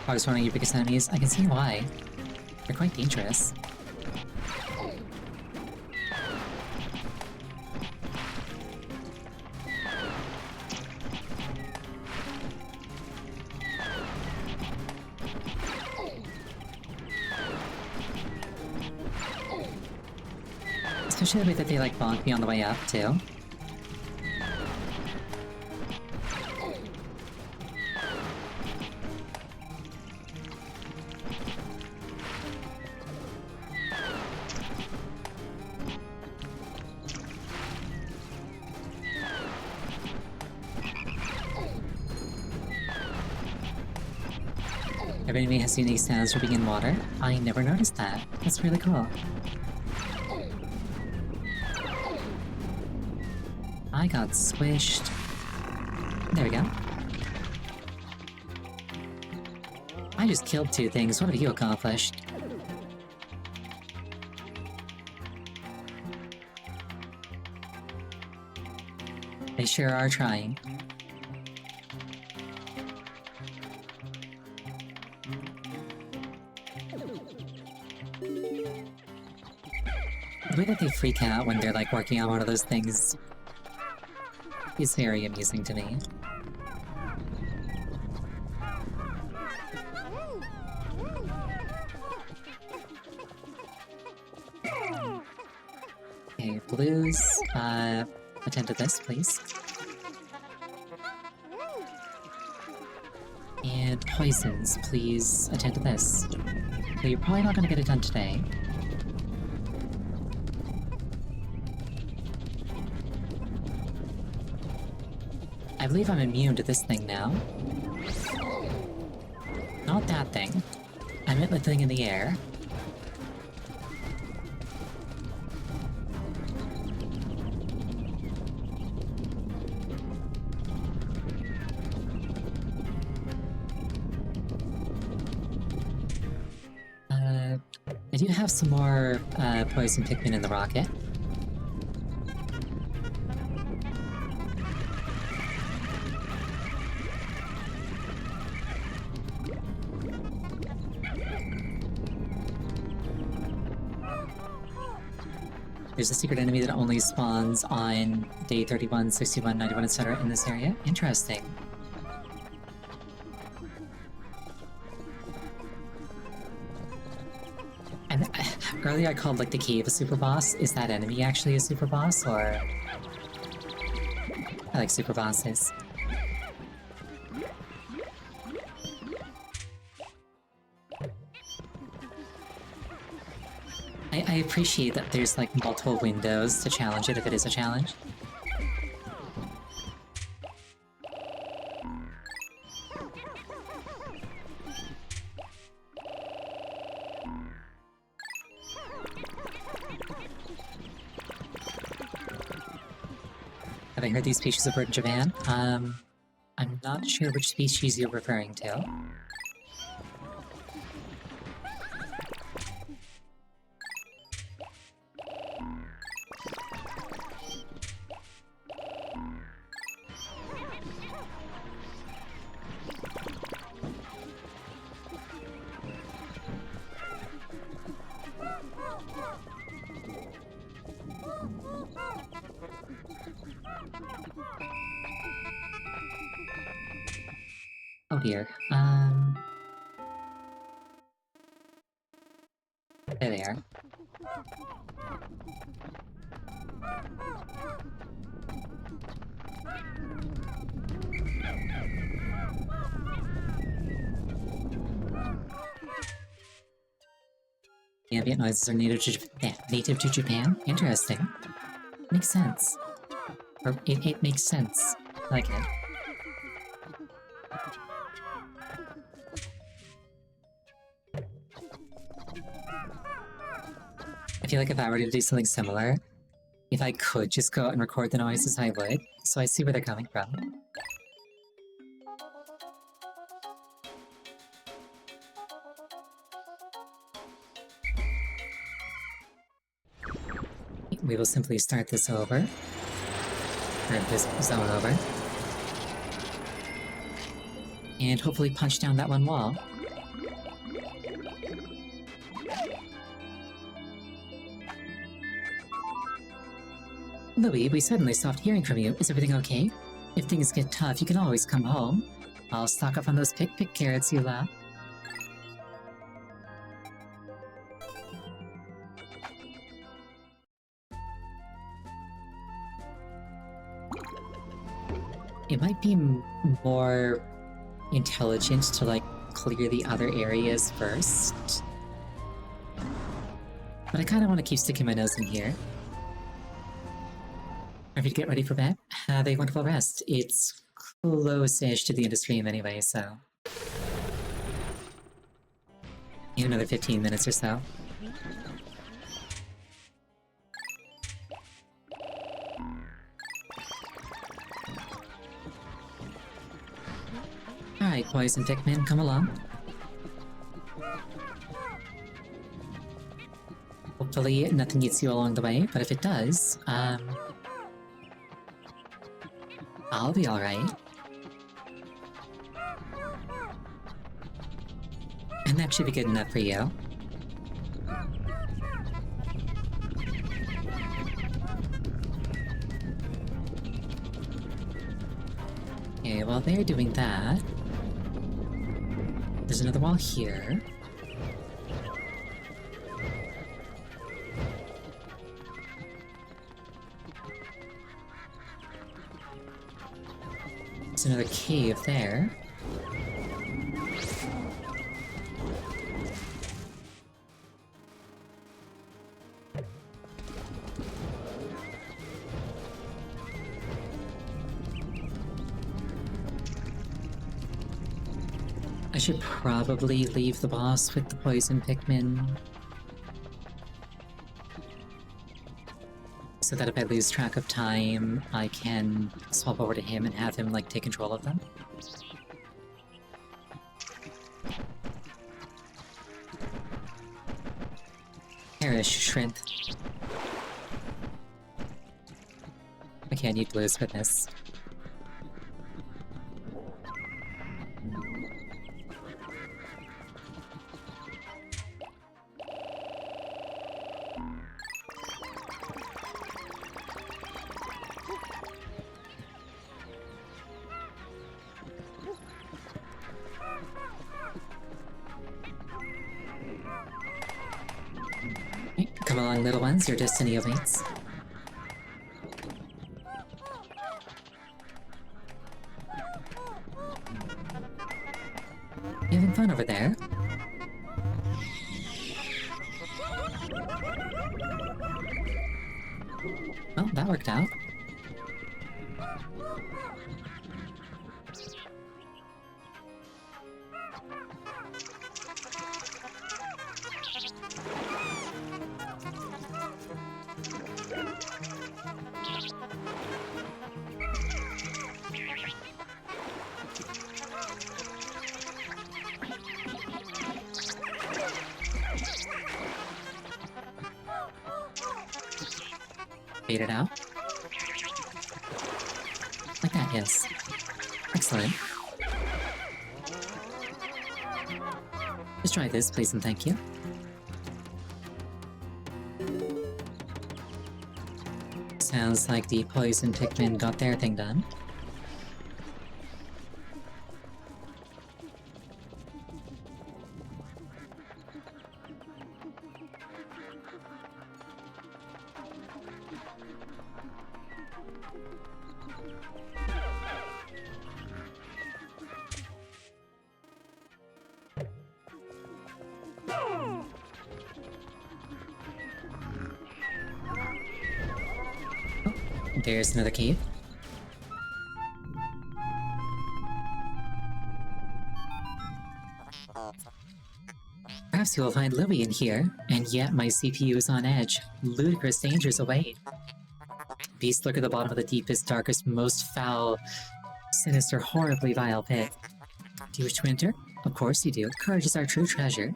I was one of your biggest enemies. I can see why. They're quite dangerous. Especially the way that they like bonk me on the way up, too. Every enemy has unique sounds for being in water. I never noticed that. That's really cool. I got squished. There we go. I just killed 2 things. What have you accomplished? They sure are trying. The way that they freak out when they're like working on one of those things is very amusing to me. Okay, blues, attend to this, please. And poisons, please attend to this. So you're probably not gonna get it done today. I believe I'm immune to this thing now. Not that thing. I meant the thing in the air. I do have some more poison Pikmin in the rocket. There's a secret enemy that only spawns on day 31, 61, 91, etc. in this area. Interesting. And earlier I called like the cave a super boss. Is that enemy actually a super boss, or? I like super bosses. I appreciate that there's like multiple windows to challenge it if it is a challenge. Having heard these species of bird in Japan, I'm not sure which species you're referring to. here? There they are. Ambient noises are native to Japan? Interesting. Makes sense. Or it makes sense. I like it. I feel like if I were to do something similar, if I could just go out and record the noises, I would. So I see where they're coming from. We will simply start this over. Or this zone over. And hopefully punch down that one wall. Louis, we suddenly stopped hearing from you. Is everything okay? If things get tough, you can always come home. I'll stock up on those pick carrots you love. It might be more intelligent to, like, clear the other areas first. But I kind of want to keep sticking my nose in here. Ready to get ready for bed? Have a wonderful rest. It's close-ish to the end of stream anyway, so... in another 15 minutes or so. Alright, boys and Pikmin, come along. Hopefully nothing eats you along the way, but if it does, I'll be alright. And that should be good enough for you. Okay, while they're doing that, there's another wall here. There's another cave there. I should probably leave the boss with the poison Pikmin. So that if I lose track of time, I can swap over to him and have him, like, take control of them. Perish, shrimp. Okay, I need blues for this. Come along, little ones, your destiny awaits. You having fun over there? Well, that worked out. Fade it out. Like that, yes. Excellent. Just try this, please and thank you. Sounds like the poison Pikmin got their thing done. there's another cave. Perhaps you will find Louie in here, and yet my CPU is on edge. Ludicrous dangers await. Beasts lurk at the bottom of the deepest, darkest, most foul, sinister, horribly vile pit. Do you wish to enter? Of course you do. Courage is our true treasure.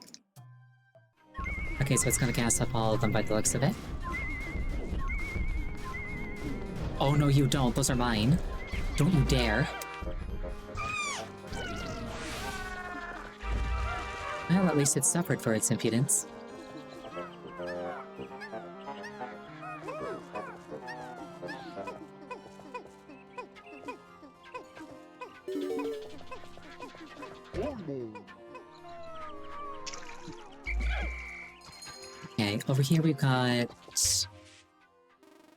Okay, so it's gonna gas up all of them by the looks of it. Oh no, you don't. Those are mine. Don't you dare. Well, at least it suffered for its impudence. Okay, over here we've got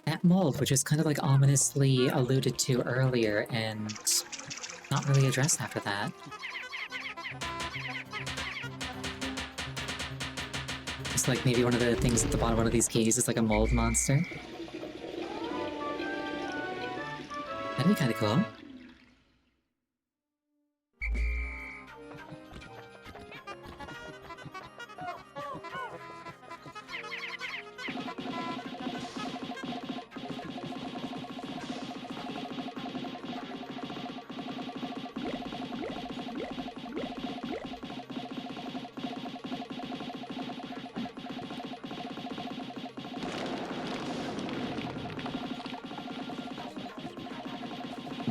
that mold, which is kind of like ominously alluded to earlier and not really addressed after that. It's like maybe one of the things at the bottom of one of these caves is like a mold monster. That'd be kind of cool.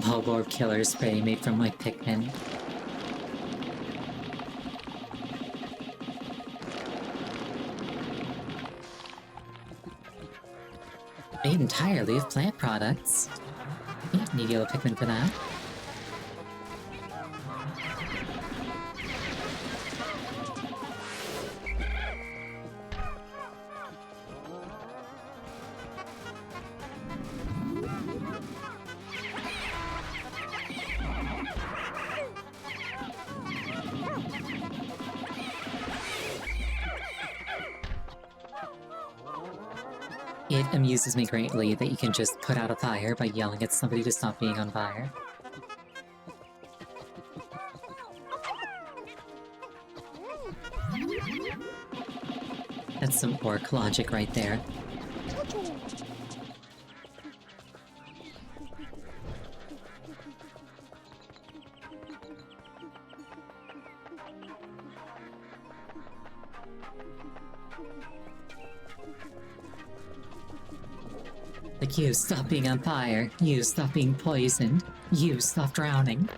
Bulb orb killer spray made from like Pikmin. Made entirely of plant products. Yeah, need yellow Pikmin for that. It amuses me greatly that you can just put out a fire by yelling at somebody to stop being on fire. That's some orc logic right there. Like, you stop being on fire, you stop being poisoned, you stop drowning.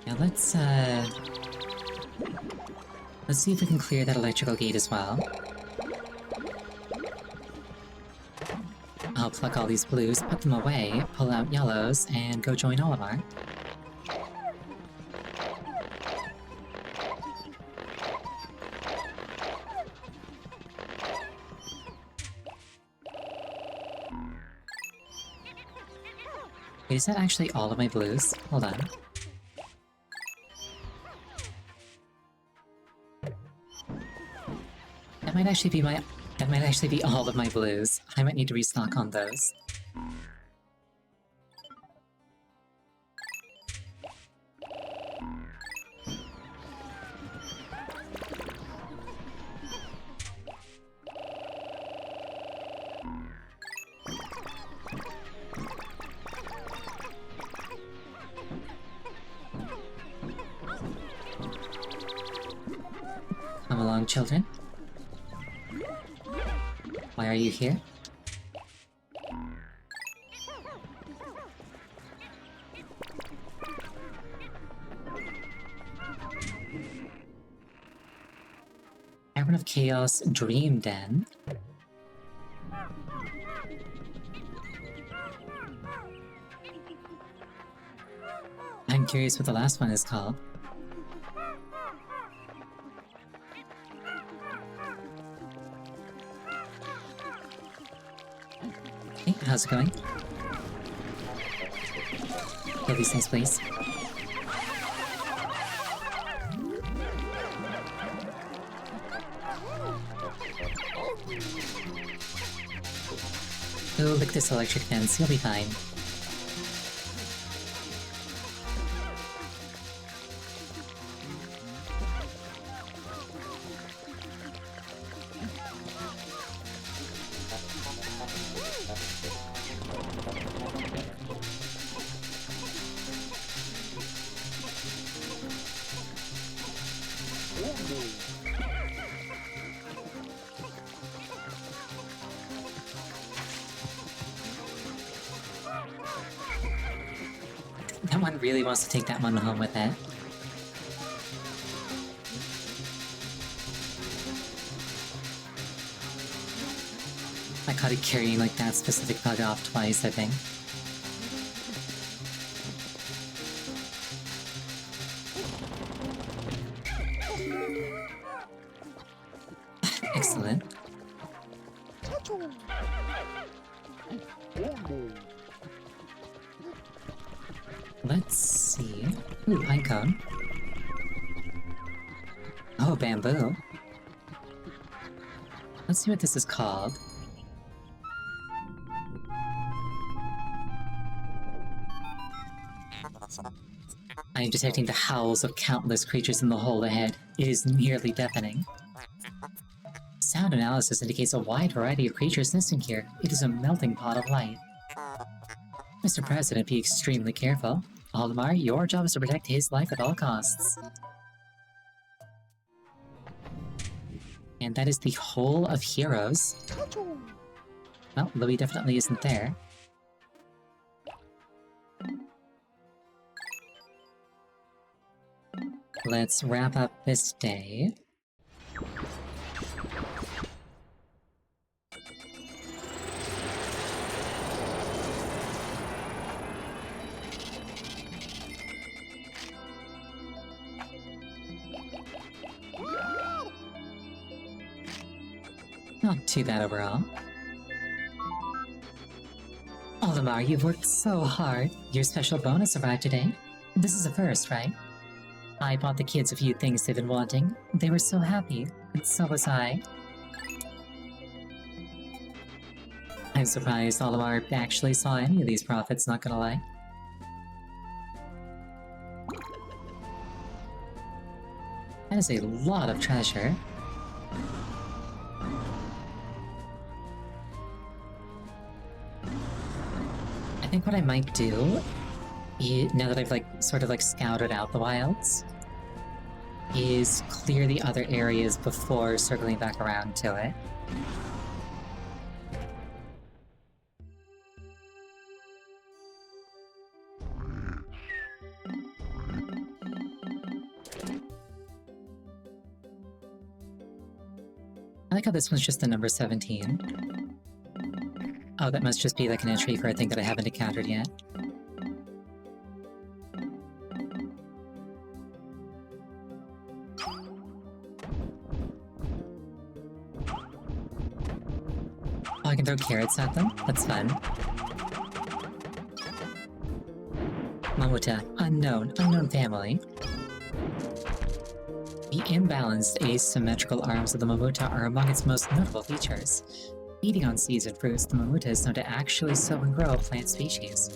Now let's see if we can clear that electrical gate as well. I'll pluck all these blues, put them away, pull out yellows, and go join Olimar. Wait, is that actually all of my blues? Hold on. That might actually be all of my blues. I might need to restock on those. Come along, children. Why are you here? Cavern of Chaos Dream Den. curious what the last one is called. Hey, how's it going? Kill these things, please. Oh, lick this electric fence, you'll be fine. That one really wants to take that one home with it. I caught it carrying like that specific bug off twice, I think. Excellent. Let's see. Ooh, pinecone. Oh, bamboo. Let's see what this is called. I am detecting the howls of countless creatures in the hole ahead. It is nearly deafening. Sound analysis indicates a wide variety of creatures nesting here. It is a melting pot of light. Mr. President, be extremely careful. Olimar, your job is to protect his life at all costs. And that is the whole of Heroes. Well, Louis definitely isn't there. Let's wrap up this day. Not too bad overall. Olimar, you've worked so hard. Your special bonus arrived today. This is a first, right? I bought the kids a few things they've been wanting. They were so happy, and so was I. I'm surprised Olimar actually saw any of these profits, not gonna lie. That is a lot of treasure. I think what I might do, now that I've sort of scouted out the wilds, is clear the other areas before circling back around to it. I like how this one's just the number 17. Oh, that must just be like an entry for a thing that I haven't encountered yet. Oh, I can throw carrots at them? That's fun. Mamuta, unknown family. The imbalanced asymmetrical arms of the Mamuta are among its most notable features. Feeding on seeds and fruits, the Mamuta is known to actually sow and grow plant species.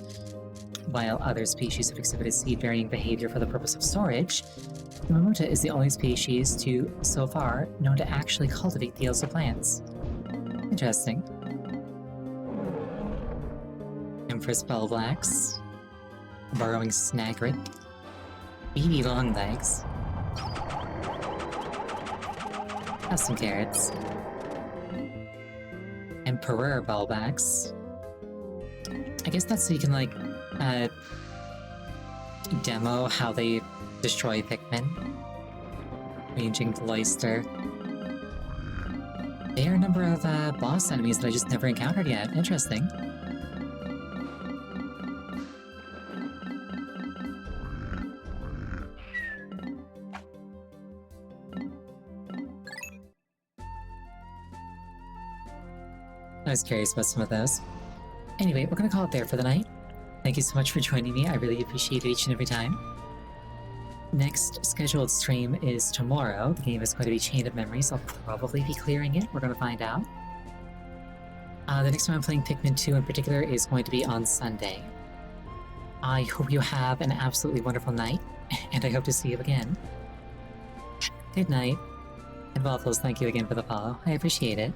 While other species have exhibited seed-bearing behavior for the purpose of storage, the Mamuta is the only species to, so far, known to actually cultivate fields of plants. Interesting. Empress Bellblacks. Burrowing Snagrid. Beady Longlegs. Have some carrots. Emperor Bellbacks. I guess that's so you can, demo how they destroy Pikmin. Ranging Cloister. There are a number of boss enemies that I just never encountered yet. Interesting. I was curious about some of those. Anyway, we're gonna call it there for the night. Thank you so much for joining me. I really appreciate it each and every time. Next scheduled stream is tomorrow. The game is going to be Chain of Memories. I'll probably be clearing it. We're going to find out. The next time I'm playing Pikmin 2 in particular is going to be on Sunday. I hope you have an absolutely wonderful night, and I hope to see you again. Good night. And Waffles, thank you again for the follow. I appreciate it.